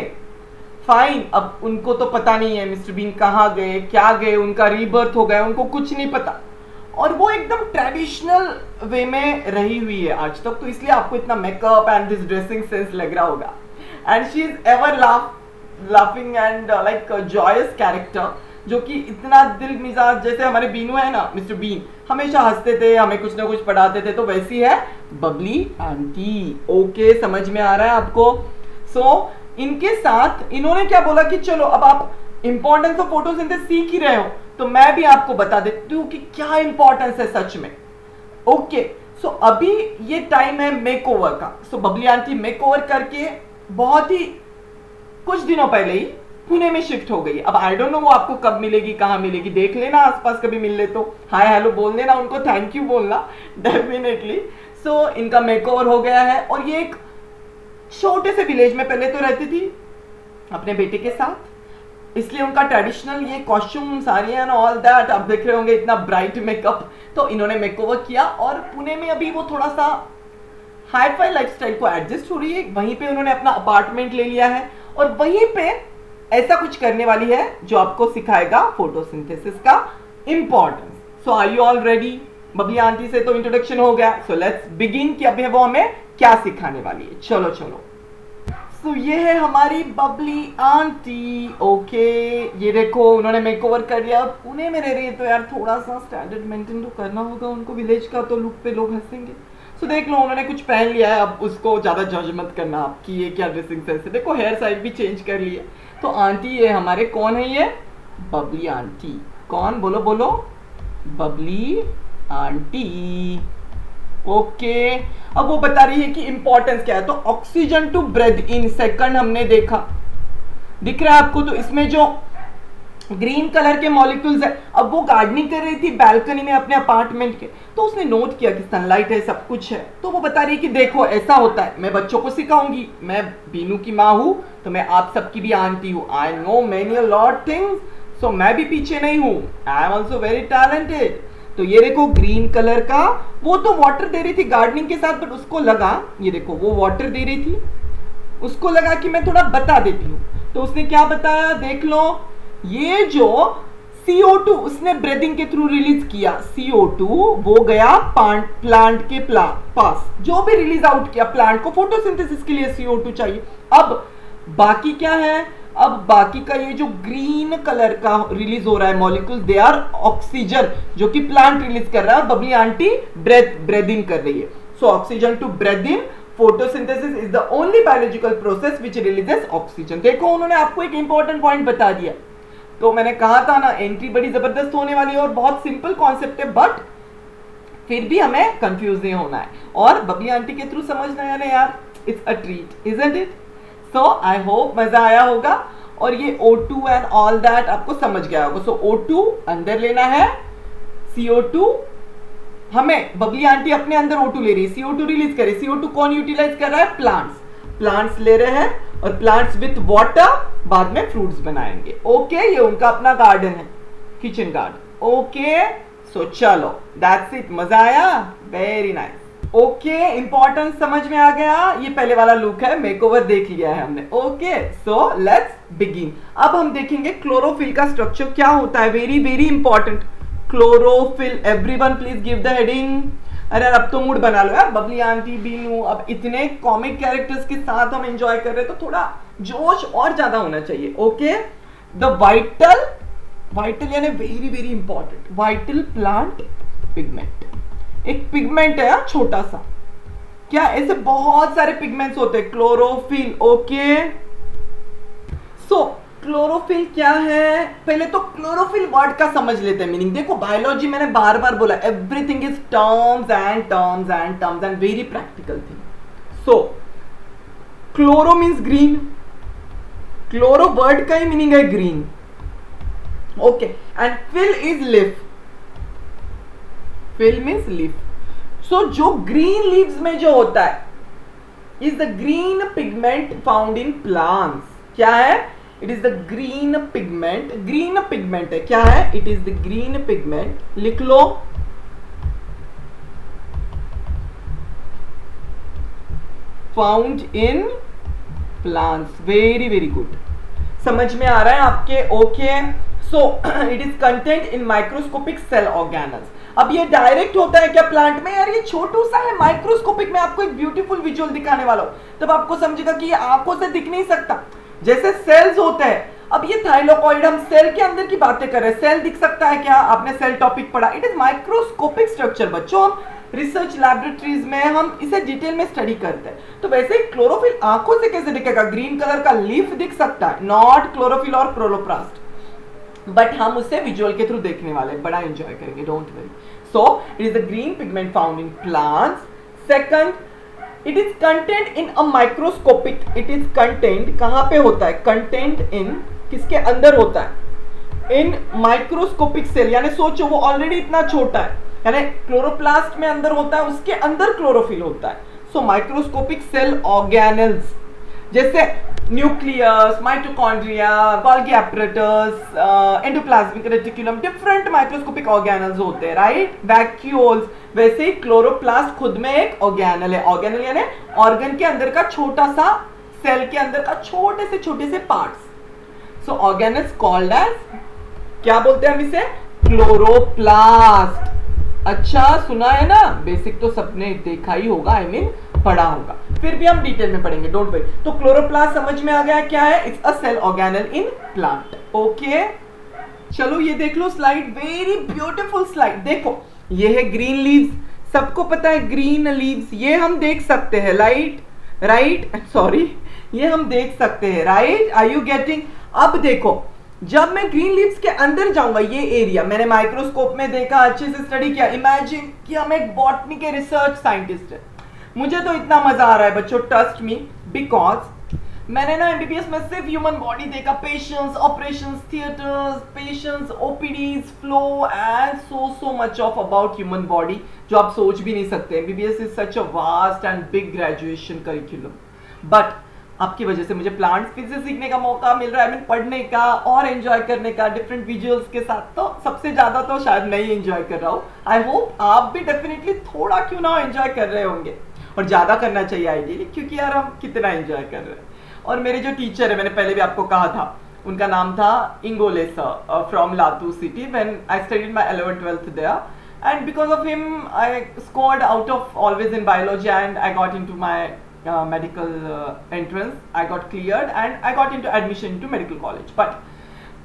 S1: फाइन, अब उनको तो पता नहीं है मिस्टर बीन कहाँ गए, क्या गए, उनका रीबर्थ हो गया, उनको कुछ नहीं पता। और वो एकदम ट्रेडिशनल वे में रही हुई है आज तक, तो इसलिए आपको इतना makeup and this dressing sense लग रहा होगा। And she is ever laughing and like joyous character, जो कि इतना दिल मिजाज, जैसे हमारे बीनू है ना, मिस्टर बीन हमेशा हंसते थे, हमें कुछ ना कुछ पढ़ाते थे, तो वैसी है बबली आंटी। ओके, समझ में आ रहा है आपको? सो इनके साथ इन्होंने क्या बोला कि चलो अब आप इंपॉर्टेंस ऑफ फोटोसिंथेसिस सीख ही रहे हो, तो मैं भी आपको बता देती हूँ कि क्या इंपॉर्टेंस है सच में। ओके, सो अभी ये टाइम है मेकओवर का। सो बबली आंटी मेकओवर करके बहुत ही कुछ दिनों पहले ही पुणे में शिफ्ट हो गई। अब आई डोंट नो वो आपको कब मिलेगी, कहाँ मिलेगी, देख लेना आसपास कभी मिल ले तो हाय हेलो बोल देना उनको, थैंक यू बोलना डेफिनेटली। सो इनका मेकओवर हो गया है और ये एक छोटे से विलेज में पहले तो रहती थी अपने बेटे के साथ, इसलिए उनका ट्रेडिशनल ये costume sari and all that आप देख रहे होंगे, इतना ब्राइट मेकअप। तो इन्होंने मेकओवर किया और पुणे में अभी वो थोड़ा सा हाई फाई लाइफस्टाइल को एडजस्ट हो रही है। वहीं पे उन्होंने अपना अपार्टमेंट ले लिया है और वहीं पे ऐसा कुछ करने वाली है जो आपको सिखाएगा फोटोसिंथेसिस का importance. So are you all ready? Bubbly Aunty से तो इंट्रोडक्शन हो गया, सो लेट्स बिगिन कि अभी वो हमें क्या सिखाने वाली है। चलो चलो। सो ये है हमारी बबली आंटी। ओके, ये देखो उन्होंने मेकओवर कर लिया और पुणे में रह रही है, तो यार थोड़ा सा स्टैंडर्ड मेंटेन तो करना होगा उनको, विलेज का तो लुक पे लोग हंसेंगे। सो देख लो उन्होंने कुछ पहन लिया है, अब उसको ज्यादा जज मत करना आप कि ये क्या ड्रेसिंग सेंस है। देखो हेयर साइड भी चेंज कर ली है। तो आंटी ये हमारे कौन है? ये बबली आंटी। कौन? बोलो बोलो, बबली आंटी। ओके, अब वो बता रही है कि इंपॉर्टेंस क्या है। तो oxygen to breathe in second हमने देखा, दिख रहा है आपको? तो इसमें जो ग्रीन कलर के मॉलिक्यूल्स है, अब वो गार्डनिंग कर रही थी बैल्कनी में अपने अपार्टमेंट के, तो उसने नोट किया कि सनलाइट है, सब कुछ है, तो वो बता रही है कि देखो ऐसा होता है, मैं बच्चों को सिखाऊंगी, मैं बीनू की माँ हूँ, तो मैं आप सबकी भी आंटी हूँ, I know many lot things, so मैं भी पीछे नहीं हूँ, I am also very talented. तो ये देखो ग्रीन कलर का, वो तो वाटर दे रही थी गार्डनिंग के साथ, बट उसको लगा, ये देखो वो वाटर दे रही थी, उसको लगा कि मैं थोड़ा बता देती हूँ, तो उसने क्या बताया देख लो। ये जो CO2 उसने ब्रीदिंग के थ्रू रिलीज किया, CO2 वो गया प्लांट के पास, जो भी रिलीज आउट किया, प्लांट को फोटोसिंथेसिस के लिए CO2 चाहिए। अब बाकी क्या है? अब बाकी का ये जो ग्रीन कलर का रिलीज हो रहा है मॉलिक्यूल्स, दे आर ऑक्सीजन, जो कि प्लांट रिलीज कर रहा है, बबली आंटी ब्रेदिंग कर रही है। So oxygen to breathe in, photosynthesis is the only biological process which releases oxygen. देखो उन्होंने आपको एक इंपॉर्टेंट पॉइंट बता दिया। तो मैंने कहा था ना एंट्री बड़ी जबरदस्त होने वाली है और बहुत सिंपल कॉन्सेप्ट है, बट फिर भी हमें कंफ्यूज नहीं होना है और बबली आंटी के थ्रू समझना है ना यार, it's a treat, isn't it? So I hope मजा आया होगा और ये O2 एंड ऑल दैट आपको समझ गया होगा। सो O2 अंदर लेना है, CO2 हमें, बबली आंटी अपने अंदर O2 ले रही है, CO2 रिलीज करे, CO2 कौन यूटिलाइज कर रहा है? प्लांट्स ले रहे हैं और प्लांट्स विथ वाटर बाद में फ्रूट्स बनाएंगे। ओके, ये उनका अपना गार्डन है, किचन गार्डन। ओके, सो चलो दैट्स इट। मजा आया? Very nice. ओके, इंपॉर्टेंस समझ में आ गया। ये पहले वाला लुक है, मेकओवर देख लिया है हमने। Okay, so let's begin. अब हम देखेंगे क्लोरोफिल का स्ट्रक्चर क्या होता है, very very important. Chlorophyll, everyone please give the heading. अरे अब तो मूड बना लो यार, बबली आंटी, बीनू, अब इतने कॉमिक कैरेक्टर्स के साथ हम एंजॉय कर रहे हैं, तो थोड़ा जोश और ज्यादा होना चाहिए। ओके, द वाइटल यानी very very important, vital plant pigment, एक पिगमेंट है छोटा सा, क्या ऐसे बहुत सारे पिगमेंट्स होते हैं, क्लोरोफिल। ओके, सो क्लोरोफिल क्या है? पहले तो क्लोरोफिल वर्ड का समझ लेते हैं मीनिंग। देखो बायोलॉजी मैंने बार बार बोला, everything is terms and terms and terms and very practical thing. So chloro means green, chloro word का ही मीनिंग है green. Okay, and phyll is leaf, phyll means leaf. So जो ग्रीन लीव्स में जो होता है is the green pigment found in plants. क्या है? It is the green pigment, green pigment है, क्या है? It is the green pigment, लिख लो। Found in plants, very very good. समझ में आ रहा है आपके? Okay, so it is content in microscopic cell organelles. अब ये डायरेक्ट होता है क्या प्लांट में? यार ये छोटू सा है, माइक्रोस्कोपिक में आपको एक ब्यूटीफुल विजुअल दिखाने वाला हूं, तब आपको समझेगा कि ये आंखों से दिख नहीं सकता। जैसे सेल्स होते हैं, अब ये थाइलोकॉइड, हम सेल के अंदर की बातें कर रहे हैं, सेल दिख सकता है क्या? आपने सेल टॉपिक पढ़ा, इट इज माइक्रोस्कोपिक स्ट्रक्चर बच्चों। हम रिसर्च लैबोरेटरीज में हम इसे डिटेल में स्टडी करते हैं। तो वैसे क्लोरोफिल आंखों से कैसे दिखेगा? ग्रीन कलर का लीफ दिख सकता है, नॉट क्लोरोफिल और क्लोरोप्लास्ट, बट हम उसे विजुअल के थ्रू देखने वाले, बड़ा एंजॉय करेंगे, don't worry. So it is the green pigment found in plants. Second, it is content in a microscopic, it is content कहां पे होता है? कंटेंट इन किसके अंदर होता है? इन माइक्रोस्कोपिक सेल, यानी सोचो वो ऑलरेडी इतना छोटा है, यानी क्लोरोप्लास्ट में अंदर होता है, उसके अंदर क्लोरोफिल होता है। सो माइक्रोस्कोपिक सेल ऑर्गेनल्स जैसे nucleus, mitochondria, Golgi apparatus, endoplasmic reticulum, different microscopic organelles होते हैं, राइट? वैक्यूल्स। वैसे ही क्लोरोप्लास्ट खुद में एक ऑर्गेनल है। ऑर्गेनल यानी ऑर्गन के अंदर का छोटा सा, सेल के अंदर का छोटे से पार्ट्स। सो ऑर्गेनल्स कॉल्ड एज, क्या बोलते हैं हम इसे? क्लोरोप्लास्ट। अच्छा सुना है ना? बेसिक तो सबने देखा ही होगा, आई मीन पढ़ा होगा, फिर भी हम डिटेल में पढ़ेंगे, डोंट वरी। तो क्लोरोप्लास्ट समझ में आ गया क्या है? It's a cell organelle in plant. Okay, चलो ये देख लो स्लाइड, वेरी ब्यूटीफुल स्लाइड। देखो ये है ग्रीन लीव्स, सबको पता है ग्रीन लीव्स, ये हम देख सकते हैं, राइट, सॉरी, ये हम देख सकते हैं, राइट? Are you getting? अब देखो जब मैं ग्रीन लीव्स के अंदर जाऊंगा, ये एरिया मैंने माइक्रोस्कोप में देखा, अच्छे से स्टडी किया, इमेजिन कि हम एक बॉटनी के रिसर्च साइंटिस्ट है। मुझे तो इतना मजा आ रहा है बच्चों, ट्रस्ट मी, बिकॉज मैंने ना एमबीबीएस में सिर्फ ह्यूमन बॉडी देखा, patients, operations theatres, patients, OPTs, flow and so much of about human body, जो आप सोच भी नहीं सकते। MBBS is such a vast and big graduation curriculum, but आपकी वजह से मुझे प्लांट्स फिर से सीखने का मौका मिल रहा है, मैं पढ़ने का और एंजॉय करने का डिफरेंट विजुअल्स के साथ। तो सबसे ज्यादा तो शायद मैं ही एंजॉय कर रहा हूँ। आई होप आप भी डेफिनेटली थोड़ा क्यों ना एंजॉय कर रहे होंगे, और ज्यादा करना चाहिए आइडियली, क्योंकि यार हम कितना एंजॉय कर रहे हैं। और मेरे जो टीचर है, मैंने पहले भी आपको कहा था, उनका नाम था Ingole sir from Latur city, when I studied my 11th 12th there, and because of him I scored out of always in biology and I got into my medical entrance, I got cleared and I got into admission into medical college। but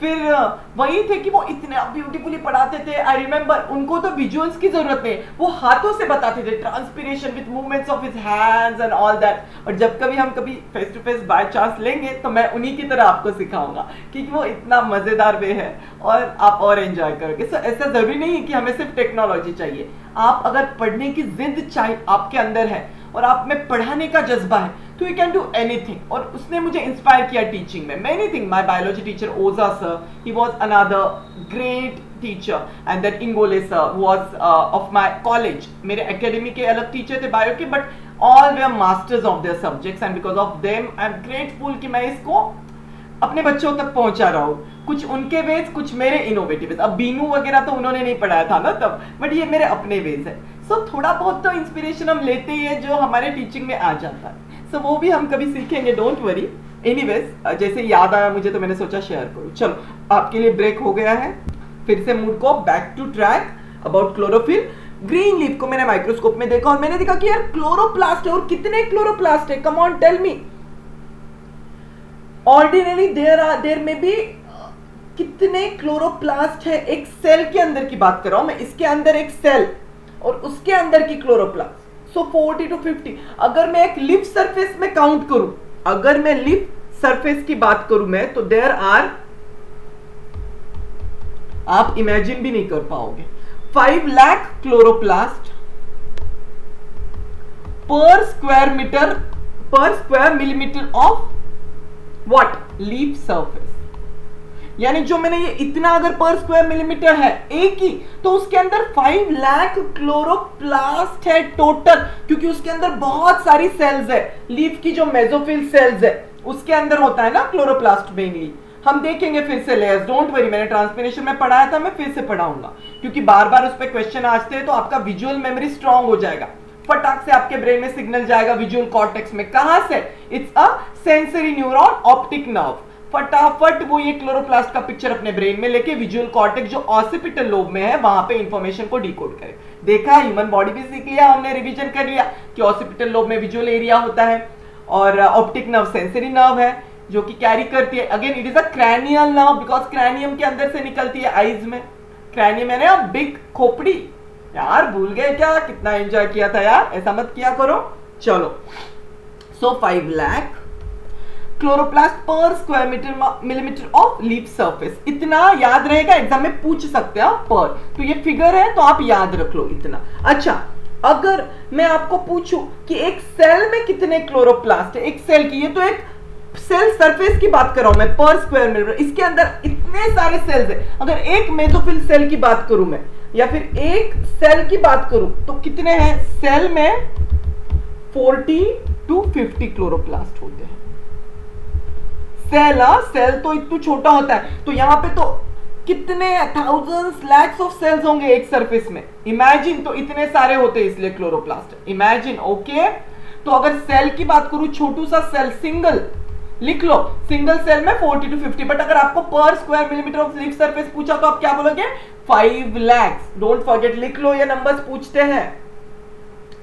S1: फिर वही थे कि वो इतने beautifully पढ़ाते थे। I remember, उनको तो विजुअल्स की जरूरत नहीं, वो हाथों से बताते थे, transpiration with movements of his hands and all that. और जब कभी हम face to face by chance लेंगे तो मैं उन्हीं की तरह आपको सिखाऊंगा, क्योंकि वो इतना मजेदार वे है और आप और एंजॉय करोगे। सो ऐसा जरूरी नहीं है कि हमें सिर्फ टेक्नोलॉजी चाहिए। आप अगर पढ़ने की जिद चाहिए आपके अंदर है और आप में पढ़ाने का जज्बा है, तो यू कैन डू एनीथिंग। और उसने मुझे इंस्पायर किया टीचिंग में, many thing. My biology teacher Ojha sir, he was another great teacher, and then Ingole sir was of my college. मेरे एकेडमी के अलग टीचर थे बायो के, but all we are masters of their subjects, and because of them I am grateful कि मैं इसको अपने बच्चों तक पहुंचा रहा हूँ। कुछ उनके वेज, कुछ मेरे इनोवेटिव वेज। अब बीनू वगैरह तो उन्होंने नहीं पढ़ाया था ना तब, बट ये मेरे अपने वेज है। सो थोड़ा बहुत तो इंस्पिरेशन हम लेते ही है जो हमारे टीचिंग में आ जाता है। सो वो भी हम कभी सीखेंगे, डोंट वरी। एनीवेज, जैसे याद आया मुझे तो मैंने सोचा शेयर करूं। चलो आपके लिए ब्रेक हो गया है, फिर से मूड को back to track about chlorophyll. Green leaf को मैंने माइक्रोस्कोप में देखा और मैंने देखा कि यार क्लोरोप्लास्ट है, और कितने क्लोरोप्लास्ट है? Come on tell me. Ordinary there में भी कितने क्लोरोप्लास्ट है? एक सेल के अंदर की बात कर रहा हूं मैं, इसके अंदर एक सेल और उसके अंदर की क्लोरोप्लास्ट। So 40 to 50। अगर मैं एक लिफ सरफेस में काउंट करूं, अगर मैं लिफ सरफेस की बात करूं मैं, तो देयर आर, आप इमेजिन भी नहीं कर पाओगे, 5 लाख क्लोरोप्लास्ट पर square millimetre of what? Leaf surface. यानी जो मैंने ये इतना अगर पर स्क्वायर मिलीमीटर है एक ही, तो उसके अंदर 5 लाख क्लोरोप्लास्ट है टोटल, क्योंकि उसके अंदर बहुत सारी सेल्स है। लीफ की जो मेसोफिल सेल्स है उसके अंदर होता है ना क्लोरोप्लास्ट मेनली। हम देखेंगे फिर से लेयर्स, डोंट वरी, मैंने ट्रांसपिरेशन में पढ़ाया था, मैं फिर से पढ़ाऊंगा, क्योंकि बार बार उस पर क्वेश्चन आते हैं तो आपका विजुअल मेमोरी स्ट्रांग हो जाएगा, फटाक से आपके ब्रेन में सिग्नल जाएगा विजुअल कॉर्टेक्स में। कहां से? It's a sensory neuron, optic nerve. फटाफट वो ये क्लोरोप्लास्ट का पिक्चर अपने ब्रेन में लेके विजुअल कॉर्टेक्स जो ऑसिपिटल लोब में है वहां पे इंफॉर्मेशन को डिकोड करे। देखा, ह्यूमन बॉडी भी सीख लिया हमने, रिवीजन कर लिया कि ऑसिपिटल लोब में विजुअल एरिया होता है और ऑप्टिक नर्व सेंसरी नर्व है जो कि कैरी करती है। Again it is a cranial nerve because cranium के अंदर से निकलती है आईज में। क्रैनियम यानी अब बिग खोपड़ी। यार भूल गए क्या, कितना एंजॉय किया था यार, ऐसा मत किया करो। चलो, सो 5 लाख क्लोरोप्लास्ट पर square millimetre of leaf surface, इतना याद रहेगा, एग्जाम में पूछ सकते हैं पर, तो ये फिगर है तो आप याद रख लो इतना। अच्छा, अगर मैं आपको पूछूं कि एक सेल में कितने क्लोरोप्लास्ट है, एक सेल की, ये तो एक सेल सरफेस की बात कर रहा हूं मैं, पर स्क्वायर मिलीमीटर, इसके अंदर इतने सारे सेल्स है। अगर एक मेसोफिल सेल की बात करूं मैं या फिर एक सेल की बात करूं तो कितने हैं? सेल में 40 to 50 क्लोरोप्लास्ट होते हैं। सेल तो इतना छोटा होता है, तो यहां पे तो कितने थाउजेंड्स लैक्स ऑफ सेल्स होंगे एक सरफेस में। इमेजिन, तो इतने सारे होते हैं इसलिए क्लोरोप्लास्ट, इमेजिन। ओके, तो अगर सेल की बात करूं, छोटू सा सेल, सिंगल लिख लो, सिंगल सेल में 40 to 50, बट अगर आपको पर square millimetre of leaf surface पूछा तो आप क्या बोलोगे? 5 lakhs। डोंट फॉरगेट, लिख लो, ये नंबर्स पूछते हैं।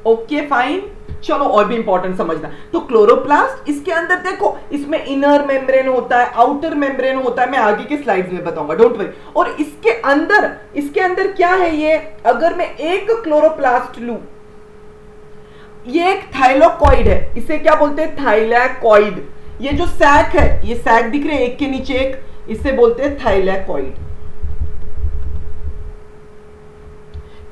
S1: ओके फाइन, चलो और भी इंपॉर्टेंट समझना। तो क्लोरोप्लास्ट, इसके अंदर देखो, इसमें इनर मेम्ब्रेन होता है, आउटर मेम्ब्रेन होता है, मैं आगे के स्लाइड्स में बताऊंगा, डोंट वरी। और इसके अंदर क्या है ये? अगर मैं एक क्लोरोप्लास्ट लूं, ये एक थाइलोकॉइड है, इसे क्या बोलते हैं? थाइलैकॉइड। ये जो सैक है, ये सैक दिख रहे हैं एक के नीचे एक, इसे बोलते हैं थाइलैकॉइड।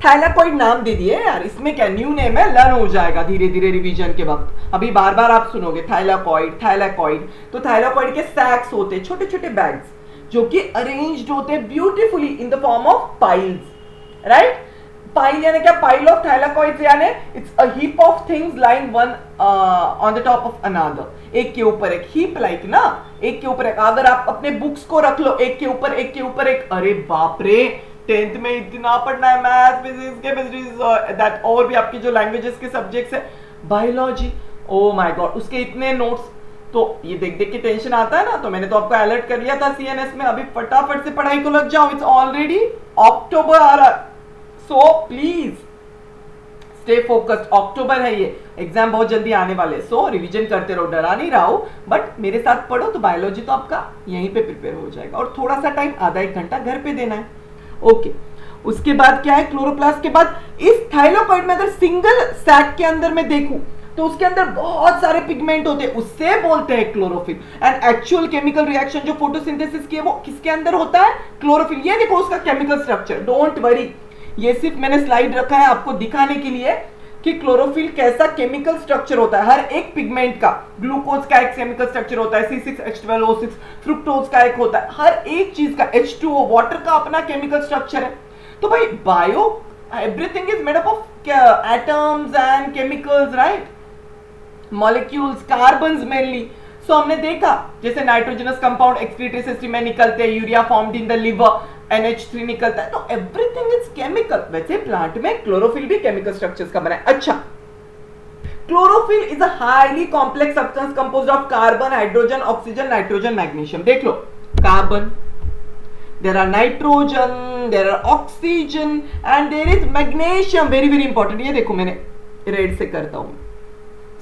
S1: थाइलैकॉइड नाम दे दिए यार, इसमें क्या न्यू नेम है, लर्न हो जाएगा धीरे धीरे रिवीजन के वक्त। अभी बार बार आप सुनोगे थाइलैकॉइड थाइलैकॉइड। तो थाइलैकॉइड के सैक्स होते हैं, छोटे छोटे बैग्स जो कि अरेंज्ड होते हैं beautifully in the form of piles, right? Pile यानी क्या? पाइल ऑफ थाइलैकॉइड्स यानी it's a heap of things lying one on the top of another, एक के ऊपर एक, हीप लाइक ना, एक के ऊपर एक। अगर आप अपने बुक्स को रख लो एक के ऊपर एक के ऊपर एक, अरे बाप रे, 10th में इतना पढ़ना है, मैथ, फिजिक्स, केमिस्ट्री, दैट, और भी आपकी जो लैंग्वेजेस के सब्जेक्ट्स है, बायोलॉजी, ओ माय गॉड, उसके इतने नोट्स। तो ये देख देख के टेंशन आता है ना, तो मैंने तो आपको अलर्ट कर लिया था सीएनएस में, अभी फटाफट से पढ़ाई को लग जाओ, इट्स ऑलरेडी अक्टूबर आ रहा, सो प्लीज स्टे फोकस्ड। अक्टूबर है ये, एग्जाम बहुत जल्दी आने वाले, सो रिवीजन करते रहो, डरा नहीं रहा हो, बट मेरे साथ पढ़ो तो बायोलॉजी तो आपका यहीं पे प्रिपेयर हो जाएगा। और थोड़ा सा टाइम, आधा 1 घंटा घर पे देना है। ओके, उसके बाद क्या है? क्लोरोप्लास्ट के बाद इस थाइलैकॉइड में अगर सिंगल सैक के अंदर मैं देखूं तो उसके अंदर बहुत सारे पिगमेंट होते हैं, उससे बोलते हैं chlorophyll. And actual chemical reaction जो फोटोसिंथेसिस की है वो किसके अंदर होता है? क्लोरोफिल। ये देखो उसका केमिकल स्ट्रक्चर, डोंट वरी, ये सिर्फ मैंने स्लाइड रखा है आपको दिखाने के लिए कि क्लोरोफिल कैसा केमिकल स्ट्रक्चर होता है। हर एक पिगमेंट का, ग्लूकोज का एक केमिकल स्ट्रक्चर होता है, C6H12O6, फ्रुक्टोज का एक होता है, हर एक चीज का, H2O, वाटर का अपना केमिकल स्ट्रक्चर है। तो भाई bio, everything is made up of atoms and chemicals, right? Molecules, carbons mainly. So हमने देखा जैसे नाइट्रोजनस कंपाउंड एक्सक्रीटरी सिस्टम में निकलते हैं, urea formed in the liver, NH3 निकलता है, तो एवरीथिंग इज केमिकल। वैसे प्लांट में क्लोरोफिल भी केमिकल स्ट्रक्चर्स का बना है। अच्छा, chlorophyll is a highly complex substance composed of carbon, hydrogen, oxygen, nitrogen, magnesium. देख लो, carbon, there are nitrogen, there are oxygen and there is magnesium, very very important। ये देखो मैंने रेड से करता हूं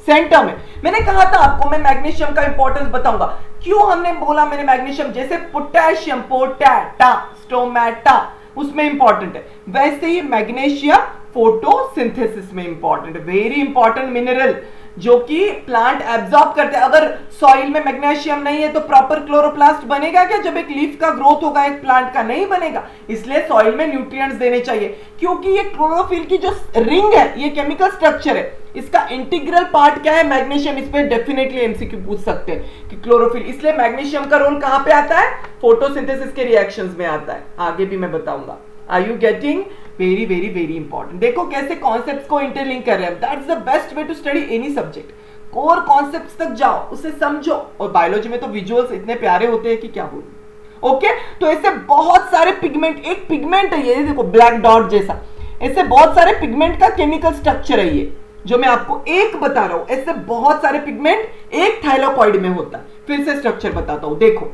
S1: सेंटर में, मैंने कहा था आपको मैं मैग्नीशियम का इंपॉर्टेंस बताऊंगा। क्यों हमने बोला मैंने मैग्नीशियम? जैसे पोटेशियम, पोटैटा, स्टोमेटा, उसमें इंपॉर्टेंट है, वैसे ही मैग्नीशियम फोटोसिंथेसिस में इंपॉर्टेंट है, वेरी इंपॉर्टेंट मिनरल जो कि प्लांट एब्जॉर्ब करते हैं। अगर सॉइल में मैग्नीशियम नहीं है तो प्रॉपर क्लोरोप्लास्ट बनेगा क्या? जब एक लीफ का ग्रोथ होगा एक प्लांट का, नहीं बनेगा। इसलिए सॉइल में न्यूट्रिएंट्स देने चाहिए, क्योंकि ये क्लोरोफिल की जो रिंग है, ये केमिकल स्ट्रक्चर है, इसका इंटीग्रल पार्ट क्या है? मैग्नीशियम। इस पे डेफिनेटली एमसीक्यू पूछ सकते हैं कि क्लोरोफिल, इसलिए मैग्नीशियम का रोल कहां पे आता है? फोटोसिंथेसिस के रिएक्शंस में आता है, आगे भी मैं बताऊंगा। Are you getting? Very very very important. देखो कैसे कॉन्सेप्ट्स को इंटरलिंक कर रहे हैं, that's the best way to study any subject. Core concepts तक जाओ, उसे समझो। और बायोलॉजी में तो विजुअल्स इतने प्यारे होते हैं कि क्या बोलूं। ओके, तो ऐसे बहुत सारे पिगमेंट, एक पिगमेंट है ये देखो ब्लैक डॉट जैसा, ऐसे बहुत सारे पिगमेंट का केमिकल स्ट्रक्चर है ये। जो मैं आपको एक बता रहा हूं, ऐसे बहुत सारे पिगमेंट एक थाइलाकॉइड में होता है। फिर से स्ट्रक्चर बताता हूं, देखो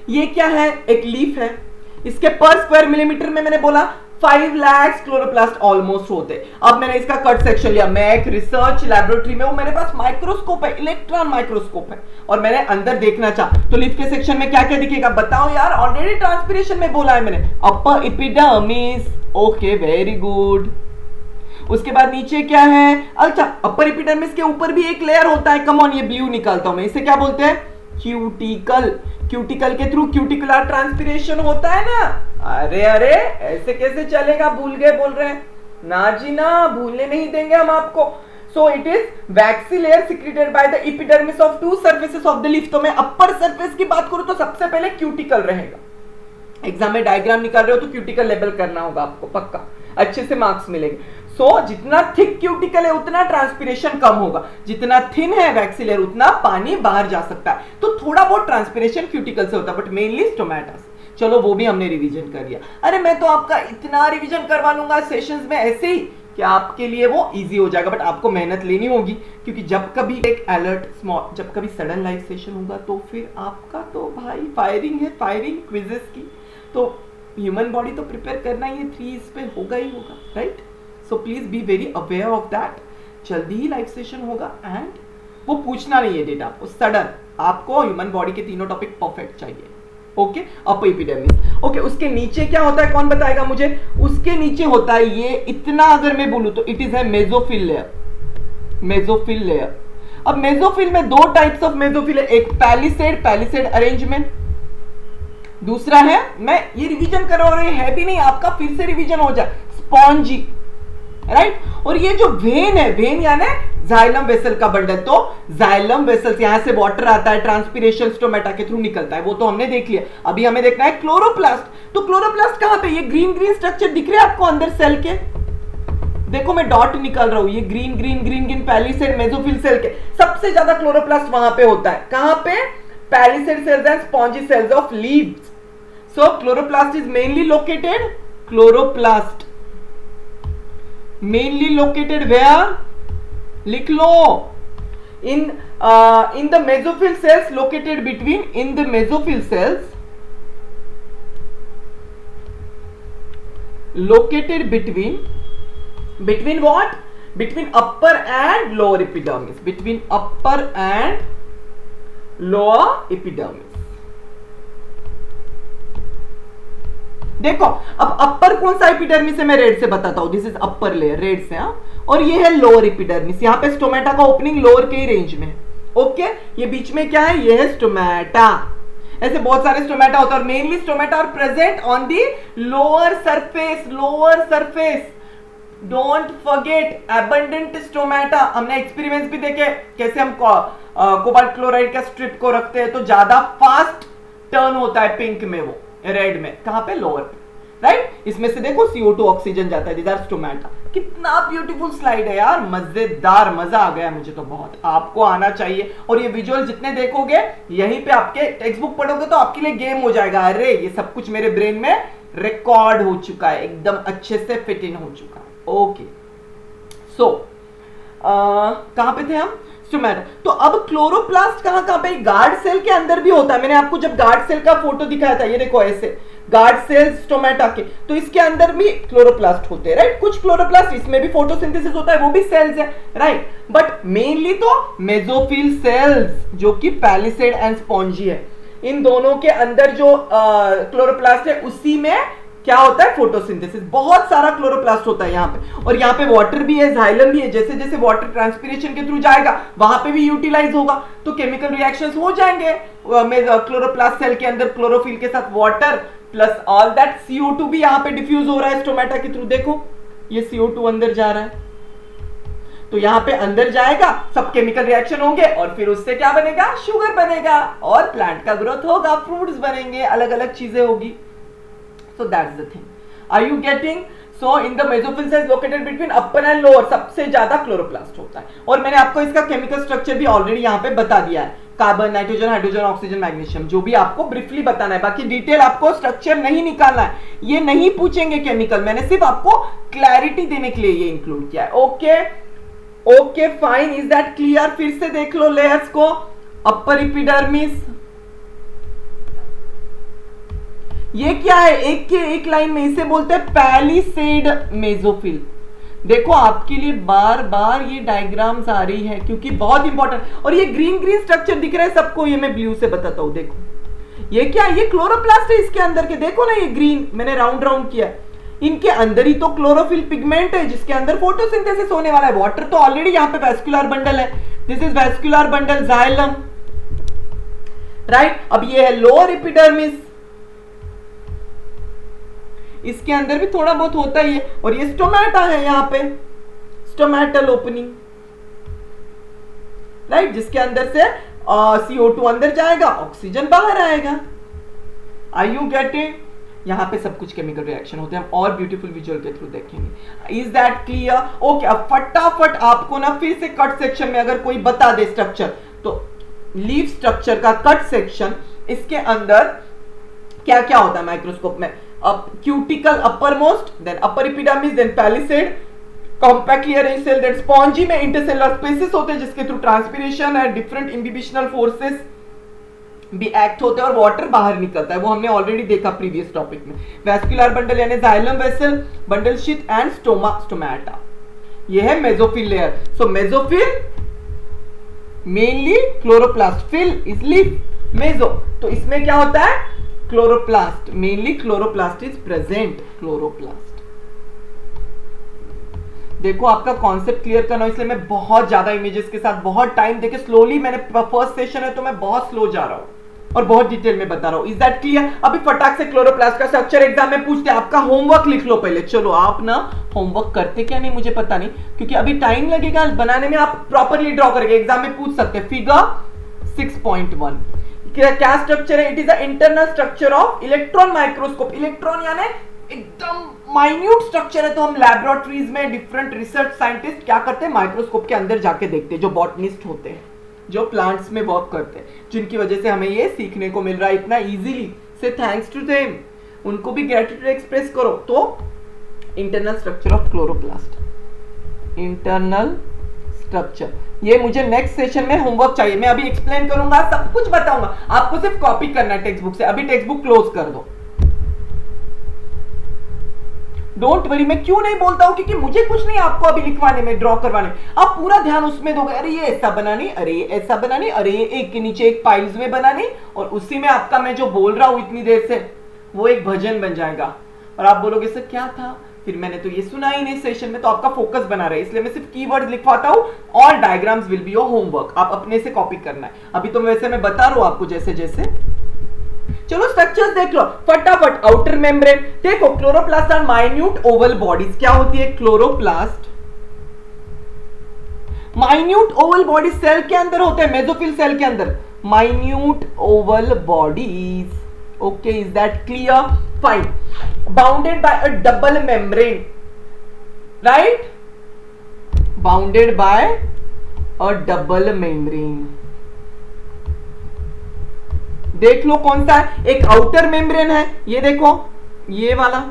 S1: ये क्या है, एक लीफ है, इसके पर स्क्वायर मिलीमीटर में मैंने बोला 5 लाख क्लोरोप्लास्ट ऑलमोस्ट होते। अब मैंने इसका कट सेक्शन लिया, मैं एक रिसर्च लैबोरेटरी में हूं, मेरे पास माइक्रोस्कोप है, इलेक्ट्रॉन माइक्रोस्कोप है, और मैंने अंदर देखना चाहा तो लीफ के सेक्शन में क्या क्या दिखेगा बताओ यार, ऑलरेडी ट्रांसपिरेशन में बोला है मैंने, upper epidermis, okay very good. उसके बाद नीचे क्या है, अच्छा अपर एपिडर्मिस के ऊपर भी एक लेयर होता है, कम ऑन ये ब्लू निकालता हूं मैं, इसे क्या बोलते हैं, क्यूटिकल। क्यूटिकल के थ्रू क्यूटिकुलर ट्रांसपिरेशन होता है ना। अरे अरे ऐसे कैसे चलेगा, भूल गए बोल रहे हैं ना जी ना, भूलने नहीं देंगे हम आपको। सो it is waxy layer secreted by the epidermis of two surfaces of the leaf. तो मैं अपर सरफेस की बात करूं तो सबसे पहले क्यूटिकल रहेगा। एग्जाम में डायग्राम निकाल रहे हो तो क्यूटिकल लेबल करना होगा आपको, पक्का अच्छे से मार्क्स मिलेंगे। सो जितना थिक क्यूटिकल है उतना ट्रांसपिरेशन कम होगा, जितना थिन है वैक्सी लेयर उतना पानी बाहर जा सकता है। तो थोड़ा बहुत ट्रांसपिरेशन क्यूटिकल से होता है, बट मेनली स्टोमेटा से। चलो वो भी हमने रिवीजन कर लिया। अरे मैं तो आपका इतना रिवीजन करवा लूंगा सेशंस में ऐसे ही कि आपके लिए वो इजी हो जाएगा, बट आपको मेहनत लेनी होगी, क्योंकि जब कभी एक अलर्ट स्मॉल, जब कभी सडन लाइव सेशन होगा तो फिर आपका तो भाई फायरिंग है, फायरिंग क्विजेस की। तो ह्यूमन बॉडी तो प्रिपेयर करना ही है, 3 इस पे होगा ही होगा, right. So please be very aware of that. जल्दी ही लाइव सेशन होगा, एंड वो पूछना नहीं है डेटा आपको सडन, आपको ह्यूमन बॉडी के तीनों टॉपिक परफेक्ट चाहिए। Okay, upper epidermis. ओके, उसके नीचे क्या होता है, कौन बताएगा मुझे? उसके नीचे होता है ये इतना, अगर मैं बोलूं तो इट इज है मेसोफिल लेयर। Mesophyll layer. अब मेसोफिल में 2 टाइप्स ऑफ मेसोफिल है, एक पैलिसेड, पैलिसेड अरेंजमेंट, दूसरा है, मैं ये रिवीजन कर रहा हूं, ये है भी नहीं आपका, फिर से रिवीजन हो जाए, स्पॉन्जी, राइट। और ये जो वेन है, वेन यानी जाइलम वेसल का बंडल, तो जाइलम वेसल्स, यहां से वाटर आता है, ट्रांसपिरेशन स्टोमेटा के थ्रू निकलता है, वो तो हमने देख लिया। अभी हमें देखना है क्लोरोप्लास्ट। तो क्लोरोप्लास्ट कहां पे, ये ग्रीन ग्रीन स्ट्रक्चर दिख रहे हैं आपको अंदर सेल के, देखो मैं डॉट निकाल रहा हूं, ये green green green green palisade mesophyll cell के सबसे ज्यादा क्लोरोप्लास्ट वहां पे होता है। कहां पे? Palisade cells and spongy cells of leaves. So chloroplast is mainly located, chloroplast mainly located where? लिख लो, in the mesophyll cells located between, in the mesophyll cells located between what? Between upper and lower epidermis, between upper and lower epidermis। देखो अब अपर कौन सा epidermis है, मैं red से बताता हूं, this is upper layer, red से, हाँ। और ये है लोअर एपिडर्मिस, यहाँ पे स्टोमेटा का ओपनिंग लोअर के ही रेंज में, ओके। ये बीच में क्या है, ये है स्टोमेटा। ऐसे बहुत सारे स्टोमेटा होता है, और mainly stomata are present on the lower surface, lower surface. Don't forget abundant stomata. हमने एक्सपेरिमेंट्स भी देखे कैसे हम कोबाल्ट क्लोराइड का स्ट्रिप को रखते हैं तो ज्यादा फास्ट टर्न होता है पिंक में, वो रेड में, कहां पे? लोअर पे, राइट। इसमें से देखो CO2 ऑक्सीजन जाता है, दीज आर स्टोमेटा। कितना ब्यूटीफुल स्लाइड है यार, मजेदार, मजा आ गया मुझे तो बहुत, आपको आना चाहिए। और ये विजुअल जितने देखोगे यहीं पे, आपके टेक्स्ट बुक पढ़ोगे तो आपके लिए गेम हो जाएगा। अरे ये सब कुछ मेरे ब्रेन में रिकॉर्ड हो चुका है, एकदम अच्छे से फिट इन हो चुका है। ओके, सो कहां पे थे हम? स्टोमेटा। तो अब क्लोरोप्लास्ट कहां कहां पे? गार्ड सेल के अंदर भी होता है। मैंने आपको जब गार्ड सेल का फोटो दिखाया था, ये देखो ऐसे गार्ड सेल स्टोमेटा के, तो इसके अंदर भी क्लोरोप्लास्ट होते हैं, राइट। कुछ क्लोरोप्लास्ट, इसमें भी फोटोसिंथेसिस होता है, वो भी सेल्स है, राइट। बट मेनली तो मेसोफिल सेल्स, जो कि पैलिसेड एंड स्पॉन्जी है, इन दोनों के अंदर जो क्लोरोप्लास्ट है उसी में क्या होता है? फोटोसिंथेसिस। बहुत सारा क्लोरोप्लास्ट होता है यहाँ पे, और यहाँ पे वाटर भी है, जाइलम भी है। जैसे जैसे वाटर ट्रांसपिरेशन के थ्रू जाएगा वहां पे भी यूटिलाइज होगा, तो केमिकल रिएक्शंस हो जाएंगे क्लोरोप्लास्ट सेल के अंदर, क्लोरोफिल के साथ water plus all that CO2 भी यहाँ पे डिफ्यूज हो रहा है स्टोमेटा के थ्रू। देखो ये CO2 अंदर जा रहा है, तो यहाँ पे अंदर जाएगा, सब केमिकल रिएक्शन होंगे, और फिर उससे क्या बनेगा? शुगर बनेगा, और प्लांट का ग्रोथ होगा, फ्रूट्स बनेंगे, अलग अलग चीजें होगी। So that's the thing. Are you getting? So in the mesophyll cells located between upper and lower सबसे ज्यादा क्लोरोप्लास्ट होता है। और मैंने आपको इसका केमिकल स्ट्रक्चर भी ऑलरेडी यहाँ पे बता दिया है। Carbon, nitrogen, hydrogen, oxygen, magnesium, जो भी आपको ब्रीफली बताना है, बाकी डिटेल आपको स्ट्रक्चर नहीं निकालना है, ये नहीं पूछेंगे केमिकल, मैंने सिर्फ आपको क्लैरिटी देने के लिए ये इंक्लूड किया है। Okay okay fine, is that clear? फिर से देख लो लेयर्स को। अपर एपिडर्मिस, ये क्या है? एक के एक लाइन में इसे बोलते हैं पैलिसेड मेसोफिल। देखो आपके लिए बार बार ये डायग्राम्स आ रही है क्योंकि बहुत इंपॉर्टेंट। और ये ग्रीन ग्रीन स्ट्रक्चर दिख रहा है सबको, ये मैं ब्लू से बताता हूं। देखो ये क्या है? ये क्लोरोप्लास्ट है इसके अंदर के, देखो ना ये ग्रीन मैंने राउंड राउंड किया। इनके अंदर ही तो क्लोरोफिल पिगमेंट है जिसके अंदर फोटोसिंथेसिस होने वाला है। वाटर तो ऑलरेडी यहाँ पे वैस्कुलर बंडल है, this is vascular bundle xylem, right. अब ये है लोअर एपिडर्मिस, इसके अंदर भी थोड़ा बहुत होता ही है। और ये स्टोमेटा है यहाँ पे, स्टोमेटल ओपनिंग, राइट, जिसके अंदर से CO2 अंदर जाएगा, ऑक्सीजन बाहर आएगा। Are you getting? यहाँ पे सब कुछ केमिकल रिएक्शन होते हैं, हम और ब्यूटीफुल विजुअल के थ्रू देखेंगे। Is that clear? ओके, अब फटाफट आपको ना फिर से कट सेक्शन में अगर कोई बता दे स्ट्रक्चर, तो लीफ स्ट्रक्चर का कट सेक्शन, इसके अंदर क्या क्या होता है माइक्रोस्कोप में? Cuticle upper most, then upper epidermis, then palisade, compactly arranged cell, then spongy में इंटरसेलुलर स्पेसेस होते हैं जिसके through transpiration and different inhibitional forces भी एक्ट होते हैं और वाटर बाहर निकलता है, वो हमने ऑलरेडी देखा प्रीवियस टॉपिक में। वैस्कुलर बंडल यानी xylem vessel, bundle sheath and stoma, stomata. ये है mesophyll layer. So mesophyll mainly chloroplast, phyll is leaf, meso तो इसमें क्या होता है? Chloroplast, mainly chloroplast is present, chloroplast. देखो आपका कॉन्सेप्ट क्लियर करना, इसलिए मैं बहुत ज्यादा इमेजेस के साथ बहुत टाइम देके स्लोली, मैंने फर्स्ट सेशन है तो मैं बहुत स्लो जा रहा हूं और बहुत डिटेल में बता रहा हूं। Is that clear? अभी फटाक से क्लोरोप्लास्ट का स्ट्रक्चर एग्जाम में पूछते हैं, आपका होमवर्क लिख लो पहले। चलो आप ना होमवर्क करते क्या नहीं मुझे पता नहीं, क्योंकि अभी टाइम लगेगा बनाने में, आप प्रॉपरली ड्रॉ करेंगे, एग्जाम में पूछ सकते हैं। फिगर 6.1 क्या स्ट्रक्चर है? It is the internal structure of electron microscope. Electron यानी एकदम माइन्यूट स्ट्रक्चर है, तो हम लैबोरेटरीज में डिफरेंट रिसर्च साइंटिस्ट क्या करते हैं? माइक्रोस्कोप के अंदर जाके देखते हैं, जो बॉटनिस्ट होते हैं, जो प्लांट्स में वर्क करते हैं, जिनकी वजह से हमें ये सीखने को मिल रहा है इतना इजीली। से थैंक्स टू देम, उनको भी ग्रेटिट्यूड एक्सप्रेस करो। तो internal structure of chloroplast, internal structure, ये मुझे नेक्स्ट सेशन में होमवर्क चाहिए। मैं अभी एक्सप्लेन करूंगा, सब कुछ बताऊंगा, आपको सिर्फ कॉपी करना है टेक्स्ट बुक से। अभी टेक्स्ट बुक क्लोज कर दो, डोंट वरी। मैं क्यों नहीं बोलता हूं? क्योंकि मुझे कुछ नहीं आपको अभी लिखवाने में, ड्रॉ करवाने, आप पूरा ध्यान उसमें दोगे। अरे ये ऐसा बनानी, अरे ये ऐसा बनानी, अरे ये एक के नीचे एक पाइल्स में बनानी, और उसी में आपका मैं जो बोल रहा हूं इतनी देर से, वो एक भजन बन जाएगा। और आप बोलोगे सर क्या था, फिर मैंने तो ये सुना ही नहीं सेशन में। तो आपका फोकस बना रहे, इसलिए मैं सिर्फ कीवर्ड्स लिखवाता हूं, और diagrams will be your homework, आप अपने से कॉपी करना है। अभी तो वैसे मैं बता रहा हूं आपको जैसे जैसे। चलो स्ट्रक्चर्स देख लो फटाफट। आउटर मेम्ब्रेन, देखो chloroplast are minute oval bodies. क्या होती है chloroplast? Minute oval bodies cell के अंदर होते हैं, मेसोफिल सेल के अंदर minute oval bodies. Okay, is that clear? Fine. Bounded by a double membrane, right, bounded by a double membrane. देख लो कौन सा है, एक आउटर मेम्ब्रेन है, ये देखो ये वाला,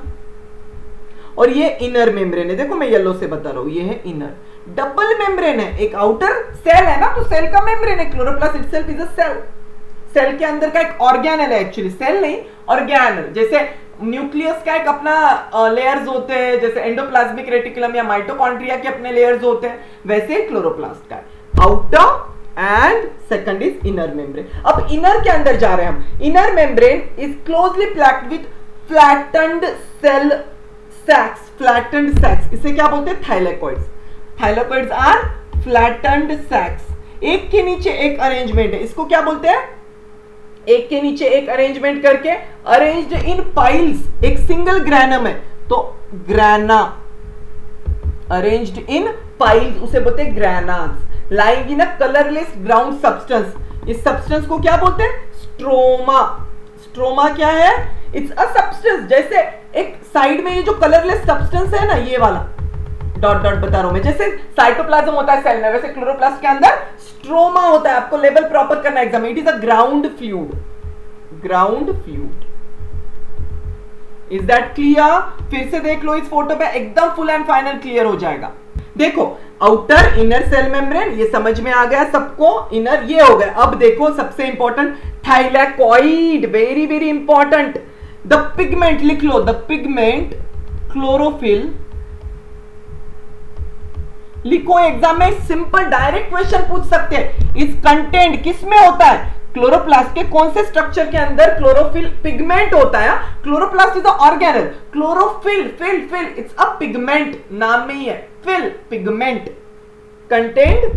S1: और ये इनर मेम्ब्रेन है। देखो मैं येलो से बता रहा हूं, ये है इनर। डबल मेम्ब्रेन है, एक आउटर सेल है ना, तो सेल का मेम्ब्रेन है। Chloroplast itself is a cell, cell के अंदर का एक ऑर्गेनल है, एक्चुअली सेल नहीं ऑर्गेनल। जैसे न्यूक्लियस का एक अपना लेयर्स होते हैं, जैसे एंडोप्लाज्मिक रेटिकुलम या माइटोकॉन्ड्रिया के अपने लेयर्स होते हैं, वैसे क्लोरोप्लास्ट का outer and second is inner membrane. अब इनर के अंदर जा रहे हैं हम। Inner membrane is closely packed with flattened cell sacs, flattened sacs, इसे क्या बोलते हैं? Thylakoids. Thylakoids are flattened sacs. एक के नीचे एक अरेंजमेंट है, इसको क्या बोलते हैं? एक के नीचे एक अरेंजमेंट करके अरेंज्ड इन पाइल्स, एक सिंगल ग्रैनम है तो ग्रैना, अरेंज्ड इन पाइल्स उसे बोलते हैं granas. Lying in a colourless ground substance, इस सब्सटेंस को क्या बोलते हैं? स्ट्रोमा। स्ट्रोमा क्या है? It's a substance. जैसे एक साइड में ये जो कलरलेस सब्सटेंस है ना, ये वाला, डॉट डॉट बता रहा हूं मैं, जैसे साइटोप्लाज्म होता है सेल में, वैसे क्लोरोप्लास्ट के अंदर स्ट्रोमा होता है। आपको लेवल प्रॉपर करना है एग्जाम में। It is a ground fluid, ground fluid. Is that clear? फिर से देख लो इस फोटो में, एकदम फुल एंड फाइनल क्लियर हो जाएगा। देखो आउटर इनर सेल मेम्ब्रेन, ये समझ में आ गया सबको, इनर ये हो गया। अब देखो सबसे important thylakoid, very very important. The pigment लिख लो, द पिगमेंट क्लोरोफिल लिखो। एग्जाम में सिंपल डायरेक्ट क्वेश्चन पूछ सकते हैं। इस कंटेंट किस में होता है? क्लोरोप्लास्ट के कौन से स्ट्रक्चर के अंदर क्लोरोफिल पिगमेंट होता है? Chloroplast is a organelle, chlorophyll phyll phyll it's a pigment, नाम में ही है फिल, पिगमेंट। कंटेंट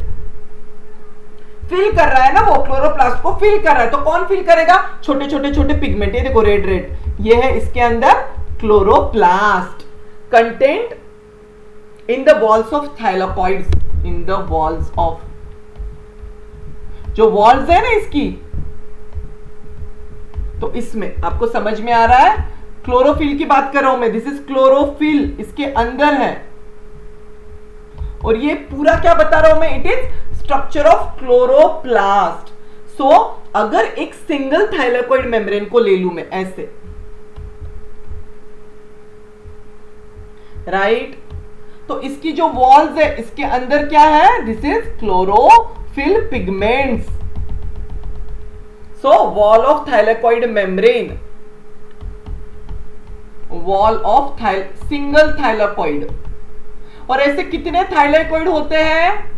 S1: फिल कर रहा है ना, वो क्लोरोप्लास्ट को फिल कर रहा है। तो कौन फिल करेगा? छोटे छोटे छोटे पिगमेंट। ये देखो रेड रेड, ये है इसके अंदर chloroplast. Content in the walls of thylakoids, in the walls of, जो वॉल्स है ना इसकी, तो इसमें आपको समझ में आ रहा है, क्लोरोफिल की बात कर रहा हूं मैं। दिस इज क्लोरोफिल, इसके अंदर है। और ये पूरा क्या बता रहा हूं मैं? It is structure of chloroplast. So अगर एक सिंगल थाइलाकॉइड मेम्ब्रेन को ले लूं मैं ऐसे, राइट, तो इसकी जो वॉल्स है इसके अंदर क्या है? This is chlorophyll pigments. So wall of thylakoid membrane, wall of single thylakoid. और ऐसे कितने थाइलाकॉइड होते हैं?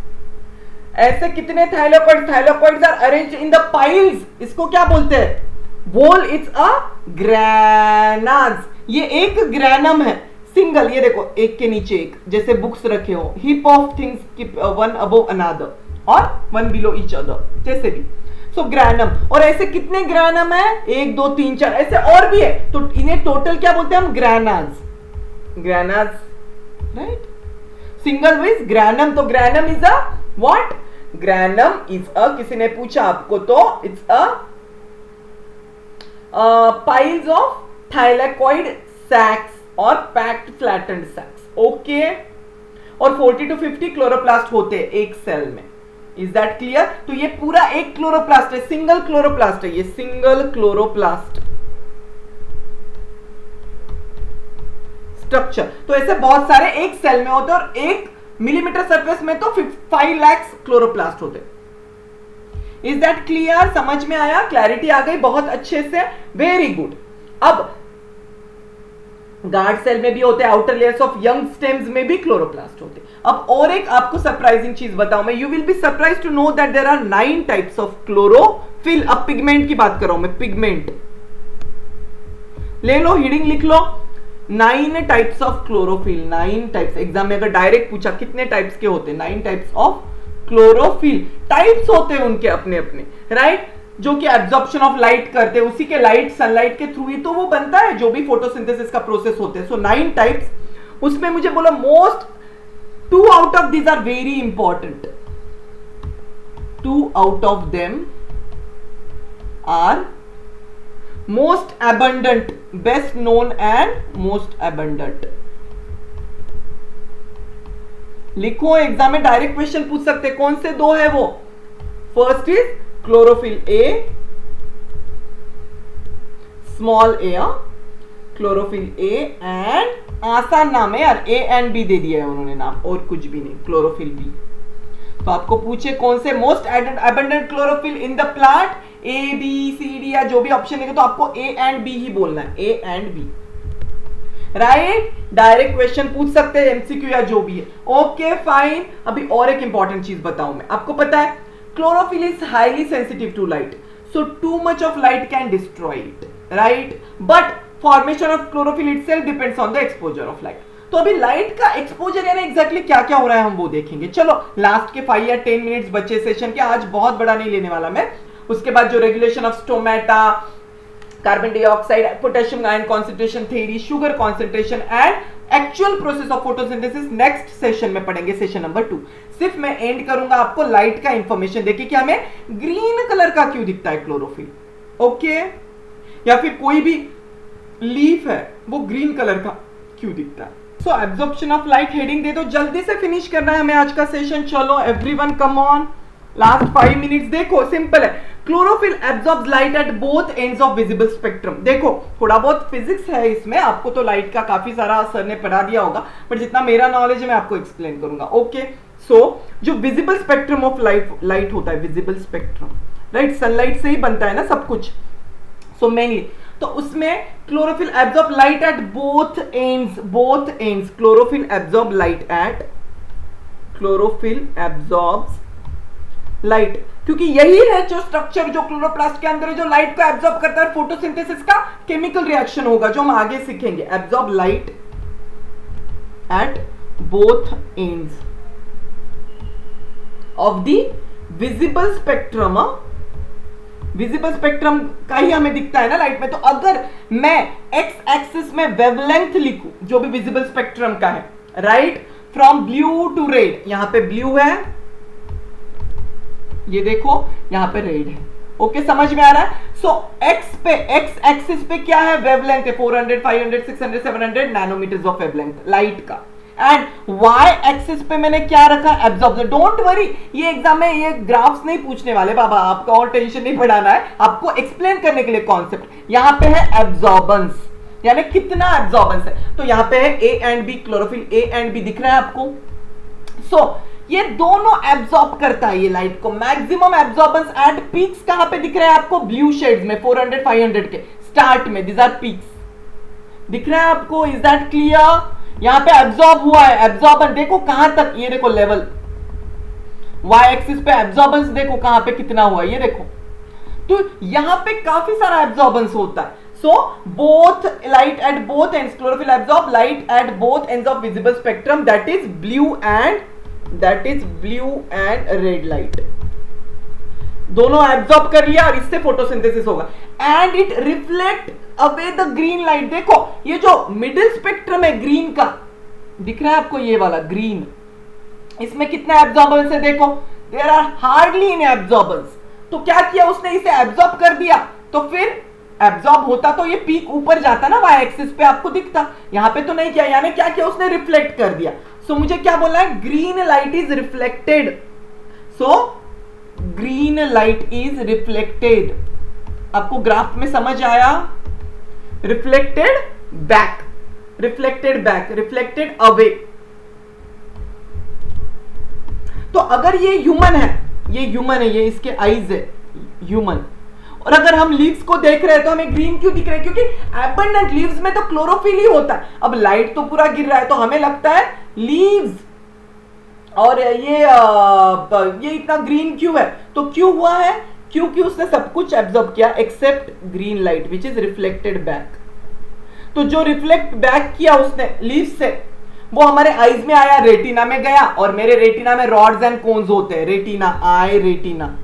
S1: ऐसे कितने thylakoid? Thylakoids are arranged in the piles. इसको क्या बोलते हैं? Wall it's a granas. ये एक ग्रैनम है सिंगल, ये देखो एक के नीचे एक, जैसे बुक्स रखे हो, heap of things keep one above another और वन बिलो ईच अदर, जैसे भी। सो ग्रैनम। और ऐसे कितने ग्रैनम है? 1 2 3 4, ऐसे और भी है। तो इन्हें टोटल क्या बोलते हैं हम? Granas, granas, right. Single with granum. तो granum is a what? Granum is a, किसी ने पूछा आपको तो it's a piles of thylakoid sacs और पैक्ड फ्लैटेंड सैक्स। ओके। और 40 to 50 क्लोरोप्लास्ट होते हैं एक सेल में। Is that clear? तो ये पूरा एक क्लोरोप्लास्ट है, सिंगल क्लोरोप्लास्ट है, ये सिंगल क्लोरोप्लास्ट स्ट्रक्चर। तो ऐसे बहुत सारे एक सेल में होते हैं, और 1 मिलीमीटर सरफेस में तो 5 लाख क्लोरोप्लास्ट होते हैं। Is that clear? समझ में आया? क्लैरिटी आ गई बहुत अच्छे से, वेरी गुड। अब गार्ड सेल में भी होते हैं, outer layers of young stems में भी क्लोरोप्लास्ट होते हैं। अब और एक आपको सरप्राइजिंग चीज बताऊं मैं, you will be surprise to know that there are 9 types of chlorophyll. अब पिगमेंट की बात कर रहा हूं मैं, पिगमेंट ले लो, हीडिंग लिख लो, 9 types of chlorophyll. 9 types, exam में अगर डायरेक्ट पूछा कितने टाइप्स के होते हैं, 9 टाइप्स ऑफ क्लोरोफिल। टाइप्स होते हैं उनके अपने अपने, राइट, जो कि एब्जॉर्प्शन ऑफ लाइट करते हैं, उसी के लाइट, सनलाइट के थ्रू ही तो वो बनता है, जो भी फोटोसिंथेसिस का प्रोसेस होते हैं। So 9 types. उसमें मुझे बोला most 2 out of these are very important. 2 out of them are most abundant, best known and most abundant। लिखो, एग्जाम में डायरेक्ट क्वेश्चन पूछ सकते हैं। कौन से 2 है वो? First is chlorophyll A, small A, chlorophyll A and, आसान नाम है यार, ए एंड बी दे दिया है उन्होंने नाम, और कुछ भी नहीं, क्लोरोफिल बी। तो आपको पूछे कौन से most abundant chlorophyll in the plant, A B C D या जो भी ऑप्शन है, तो आपको ए एंड बी ही बोलना है, A and B, right. Direct question पूछ सकते हैं, एमसीक्यू या जो भी है। Okay fine. अभी और एक इंपॉर्टेंट चीज बताऊं मैं, आपको पता है chlorophyll is highly sensitive to light, so too much of light can destroy it, right, but formation of chlorophyll itself depends on the exposure of light. तो अभी लाइट का एक्सपोजर यानी एग्जैक्टली क्या क्या हो रहा है हम वो देखेंगे। चलो लास्ट के 5 या 10 मिनट्स बचे सेशन के, आज बहुत बड़ा नहीं लेने वाला मैं। उसके बाद जो regulation of stomata, carbon dioxide, potassium ion concentration theory, sugar concentration and actual process of photosynthesis next session में पढ़ेंगे, सेशन नंबर 2। सिर्फ मैं एंड करूंगा आपको लाइट का इंफॉर्मेशन देखिए कि हमें ग्रीन कलर का क्यों दिखता है क्लोरोफिल, ओके, या फिर कोई भी लीफ है वो ग्रीन कलर का क्यों दिखता है। सो एब्जॉर्प्शन ऑफ लाइट हेडिंग दे दो, जल्दी से फिनिश करना है हमें आज का सेशन। चलो everyone come on, last 5 minutes. देखो सिंपल है, chlorophyll absorbs light at both ends of visible spectrum. देखो थोड़ा बहुत फिजिक्स है इसमें, आपको तो लाइट का काफी सारा सर ने पढ़ा दिया होगा, बट जितना मेरा नॉलेज है मैं आपको एक्सप्लेन करूंगा। ओके, सो जो विजिबल स्पेक्ट्रम ऑफ लाइट होता है, विजिबल स्पेक्ट्रम, राइट, सनलाइट से ही बनता है ना सब कुछ। सो मेनली तो उसमें chlorophyll absorb light at both ends, both ends chlorophyll absorb light at, chlorophyll absorbs light, क्योंकि यही है जो स्ट्रक्चर जो क्लोरोप्लास्ट के अंदर है जो लाइट को एब्जॉर्ब करता है। फोटोसिंथेसिस का केमिकल रिएक्शन होगा जो हम आगे सीखेंगे। Absorb light at both ends of the visible spectrum. Visible spectrum का ही हमें दिखता है ना लाइट में। तो अगर मैं एक्स एक्सिस में वेवलेंथ लिखूं जो भी विजिबल स्पेक्ट्रम का है, right, from blue to red, यहां पे ब्लू है, ये देखो यहां पे रेड है। ओके, समझ में आ रहा है। सो एक्स पे, एक्स एक्सिस पे क्या है, वेवलेंथ है 400, 500, 600, 700 नैनोमीटर्स ऑफ वेवलेंथ लाइट का। एंड वाई एक्सिस पे मैंने क्या रखा, एब्जॉर्प्शन। डोंट वरी, ये एग्जाम में ये ग्राफ्स नहीं पूछने वाले बाबा, आपका और टेंशन नहीं बढ़ाना है, आपको एक्सप्लेन करने के लिए कॉन्सेप्ट। यहां पे है एब्जॉर्बेंस, यानी कितना एब्जॉर्बेंस है। तो यहां पे है A and B, chlorophyll A and B दिख रहा है आपको। सो ये दोनों एब्जॉर्ब करता है ये लाइट को। मैक्सिमम एब्जॉर्बेंस एट पीक्स कहां पे दिख रहा है आपको, ब्लू शेड्स में 400, 500 के स्टार्ट में, दिस आर पीक्स दिख रहा है आपको। Is that clear? यहां पे एब्जॉर्ब हुआ है, एब्जॉर्बेंस देखो कहां तक, ये देखो लेवल, वाई एक्सिस पे एब्जॉर्बेंस देखो कहां पे कितना हुआ, ये देखो। तो यहां पे काफी सारा एब्जॉर्बेंस होता है। So both light at both ends, chlorophyll absorb light at both ends of visible spectrum, that is blue and red light. दोनों एब्जॉर्ब कर लिया और इससे फोटोसिंथेसिस होगा। And it reflect away the green light. देखो ये जो मिडिल स्पेक्ट्रम है ग्रीन का, दिख रहा है आपको ये वाला ग्रीन, इसमें कितना एब्जॉर्बेंस है देखो, there are hardly in absorbance. तो क्या किया उसने, इसे एब्जॉर्ब कर दिया, तो फिर एब्जॉर्ब होता तो ये पीक ऊपर जाता ना, वाई एक्सिस पे आपको दिखता, यहां पे तो नहीं किया, यानी क्या किया उसने, रिफ्लेक्ट कर दिया। सो मुझे क्या बोलना है, green light is reflected. So green light is reflected, आपको ग्राफ में समझ आया। Reflected back, reflected back, reflected away. तो अगर ये ह्यूमन है, ये ह्यूमन है, ये इसके आईज है ह्यूमन, और अगर हम लीव्स को देख रहे हैं तो हमें ग्रीन क्यों दिख रहा है, क्योंकि एबंडेंट लीव्स में तो क्लोरोफिल ही होता है। अब लाइट तो पूरा गिर रहा है तो हमें लगता है लीव्स, और ये इतना ग्रीन क्यों है, तो क्यों हुआ है, क्योंकि उसने सब कुछ एब्जॉर्ब किया except green light which is reflected back. तो जो रिफ्लेक्ट बैक किया उसने लीव्स से, वो हमारे आईज में आया, रेटिना में गया, और मेरे रेटिना में रॉड्स एंड कोन्स होते हैं, रेटिना, आई रेटिना,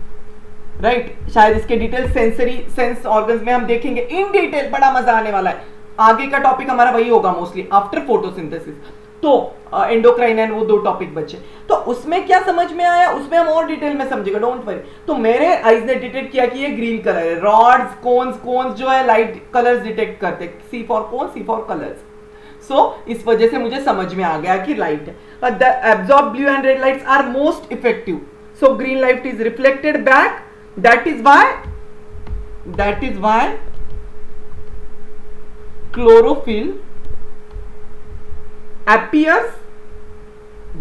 S1: राइट। शायद इसके डिटेल सेंसरी सेंस ऑर्गन्स में हम देखेंगे इन डिटेल, बड़ा मजा आने वाला है। आगे का टॉपिक हमारा वही होगा मोस्टली आफ्टर फोटोसिंथेसिस। तो एंडोक्राइन एंड वो 2 टॉपिक बचे। तो उसमें क्या समझ में आया, उसमें हम और डिटेल में समझेगा, डोंट वरी। तो मेरे आईज ने डिटेक्ट किया कि ये ग्रीन कलर है, रॉड्स कोन्स, कोन्स जो है लाइट कलर्स डिटेक्ट करते, C for cone, C for colours. So इस वजह से मुझे समझ में आ गया कि लाइट है। The absorb blue and red lights are most effective. So green light is reflected back, that is why chlorophyll appears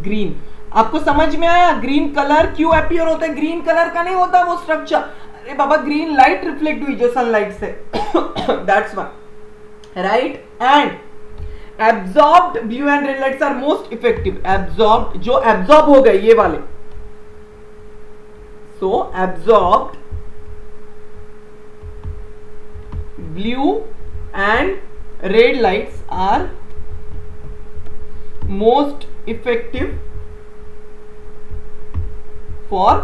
S1: green। आपको समझ में आया ग्रीन कलर क्यों अपीयर होता है, ग्रीन कलर का नहीं होता वो स्ट्रक्चर, अरे बाबा ग्रीन लाइट रिफ्लेक्ट हुई जो सनलाइट से, that's why, right. And absorbed blue and red lights are most effective. Absorbed, जो एब्जॉर्ब हो गए ये वाले, so absorbed blue and red lights are most effective for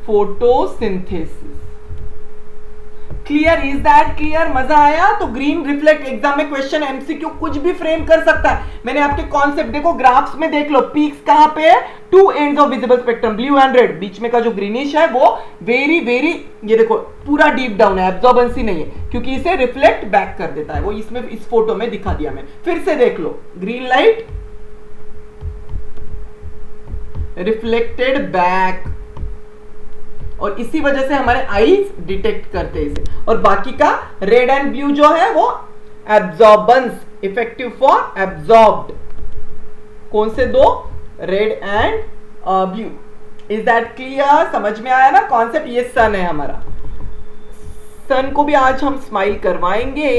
S1: photosynthesis। Clear, is that clear? मजा आया? तो ग्रीन रिफ्लेक्ट, एग्जाम में question MCQ कुछ भी फ्रेम कर सकता है। मैंने आपके कॉन्सेप्ट देखो, ग्राफ्स में देख लो, पीक्स कहां पे है, 2 ends of visible spectrum, blue and red, बीच में का जो ग्रीनिश है वो वेरी वेरी, ये देखो पूरा डीप डाउन है, एब्जॉर्बेंस ही नहीं है, क्योंकि इसे रिफ्लेक्ट बैक कर देता है। वो इसमें इस फोटो में दिखा दिया मैं, फिर से देख लो, ग्रीन लाइट रिफ्लेक्टेड बैक, और इसी वजह से हमारे आईज डिटेक्ट करते हैं इसे। और बाकी का रेड एंड ब्लू जो है वो एब्जॉर्बेंस, इफेक्टिव फॉर एब्जॉर्ब्ड। कौन से दो? Red and blue. Is that clear? समझ में आया ना कॉन्सेप्ट? ये सन है हमारा। सन को भी आज हम स्माइल करवाएंगे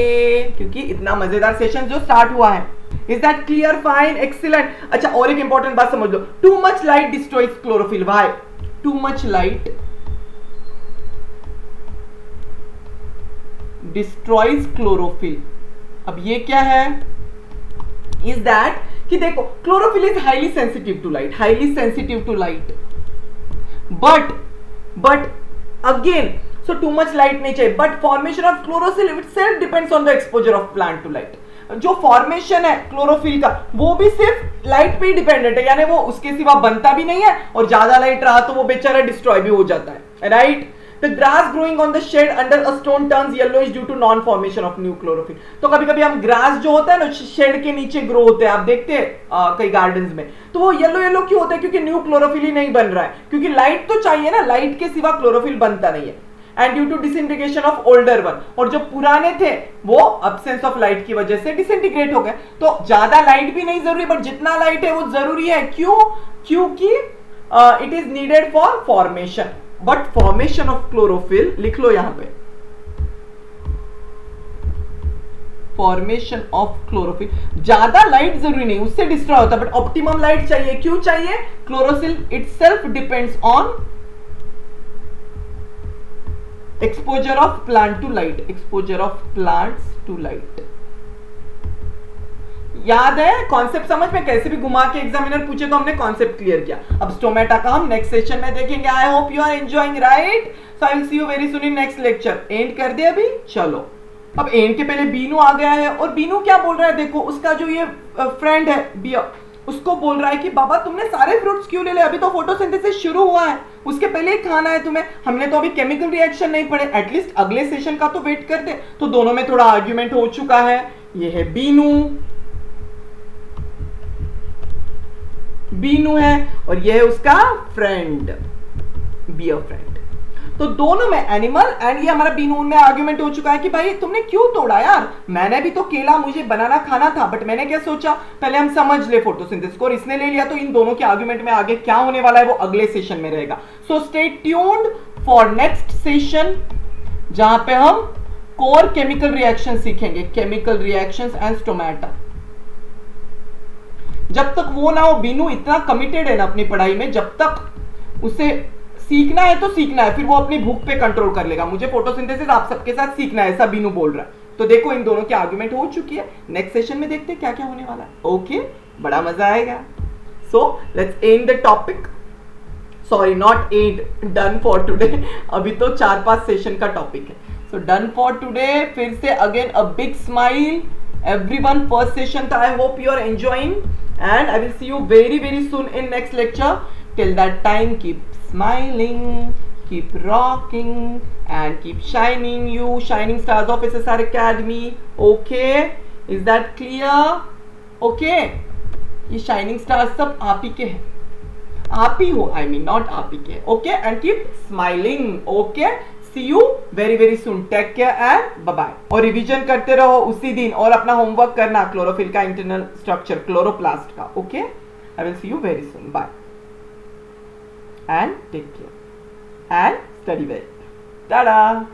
S1: क्योंकि इतना मजेदार सेशन जो स्टार्ट हुआ है। Is that clear? Fine, excellent. अच्छा, और एक इंपॉर्टेंट बात समझ लो, too much light destroys chlorophyll. Why? Too much light destroys chlorophyll. अब ये क्या है? इज दैट कि देखो, chlorophyll is highly sensitive to light, highly sensitive to light, but again, so too much light नहीं चाहिए, but formation of chlorophyll itself depends on the exposure of plant to light. जो formation है chlorophyll का वो भी सिर्फ light पे ही dependent है, यानी वो उसके सिवा बनता भी नहीं है, और ज्यादा लाइट रहा तो वो बेचारा डिस्ट्रॉय भी हो जाता है, right? The grass growing on the shade under a stone turns yellowish due to non formation of new chlorophyll। तो कभी कभी हम ग्रास जो होता है ना शेड के नीचे ग्रो होते हैं, आप देखते हैं कई गार्डन्स में, तो वो येलो येलो क्यों होता है? क्योंकि न्यू क्लोरोफिल ही नहीं बन रहा है, क्योंकि लाइट तो चाहिए ना, लाइट के सिवा क्लोरोफिल बनता नहीं है। And due to disintegration of older one, और जो पुराने थे वो अब्सेंस ऑफ लाइट की वजह से डिसइंटीग्रेट हो गए। तो ज्यादा लाइट भी नहीं जरूरी, बट जितना लाइट है वो जरूरी है। क्यों? क्योंकि it is needed for formation. But formation of chlorophyll लिख लो यहां पे, फॉर्मेशन ऑफ क्लोरोफिल ज्यादा लाइट जरूरी नहीं, उससे डिस्ट्रॉय होता है, बट ऑप्टिमम लाइट चाहिए। क्यों चाहिए? Chlorophyll itself depends on exposure of plant to light, exposure of plants to light. याद है कॉन्सेप्ट? समझ में? कैसे भी घुमा के एग्जामिनर पूछे तो हमने कॉन्सेप्ट क्लियर किया। अब स्टोमेटा का हम नेक्स्ट सेशन में देखेंगे। I hope you are enjoying, right? So I will see you very soon in next lecture. End कर दे अभी, चलो। अब एंड के पहले बीनू आ गया है, और बीनू क्या बोल रहा है? देखो, उसका जो ये फ्रेंड है बियर, उसको बोल रहा है कि बाबा तुमने सारे फ्रूट्स क्यों ले ले, अभी तो फोटोसिंथेसिस शुरू हुआ है, उसके पहले ही खाना है तुम्हें, हमने तो अभी केमिकल रिएक्शन नहीं पढ़े, एटलीस्ट अगले सेशन का तो वेट करते। तो दोनों में थोड़ा आर्ग्यूमेंट हो चुका है। ये है बीनू, बीनू है, और ये है उसका फ्रेंड बियर फ्रेंड। तो दोनों में एनिमल एंड ये हमारा बीनू में आर्ग्यूमेंट हो चुका है कि भाई तुमने क्यों तोड़ा यार, मैंने भी तो केला, मुझे बनाना खाना था, बट मैंने क्या सोचा पहले हम समझ ले फोटोसिंथेसिस को, और इसने ले लिया। तो इन दोनों के आर्ग्यूमेंट में आगे क्या होने वाला है वो अगले सेशन में रहेगा। So stay tuned for next session, जहां पे हम कोर केमिकल रिएक्शन सीखेंगे, केमिकल रिएक्शंस एंड स्टोमेटा। जब तक वो ना हो, बीनू इतना कमिटेड है ना अपनी पढ़ाई में, जब तक उसे सीखना है तो सीखना है, फिर वो अपनी भूख पे कंट्रोल कर लेगा। मुझे फोटोसिंथेसिस आप सबके साथ सीखना है, ऐसा बीनू बोल रहा है। तो देखो इन दोनों की आर्गुमेंट हो चुकी है, नेक्स्ट सेशन में देखते हैं क्या क्या होने वाला है। ओके, बड़ा मजा आएगा। So let's end the topic, sorry not end, done for today. अभी तो 4-5 सेशन का टॉपिक है। So done for today. फिर से again a big smile everyone. First session था, I hope you are enjoying, and I will see you very soon in next lecture. Till that time, keep smiling, keep rocking, and keep shining. You shining stars of SSR Academy. Okay, is that clear? Okay, ये shining stars सब आप ही के हैं, आप ही हो, I mean not आप ही के। Okay, and keep smiling. Okay, see you very soon. Take care and bye bye. और रिवीजन करते रहो उसी दिन, और अपना होमवर्क करना क्लोरोफिल का इंटरनल स्ट्रक्चर, क्लोरोप्लास्ट का। Okay, I will see you very soon. Bye and take care and study well. Tata.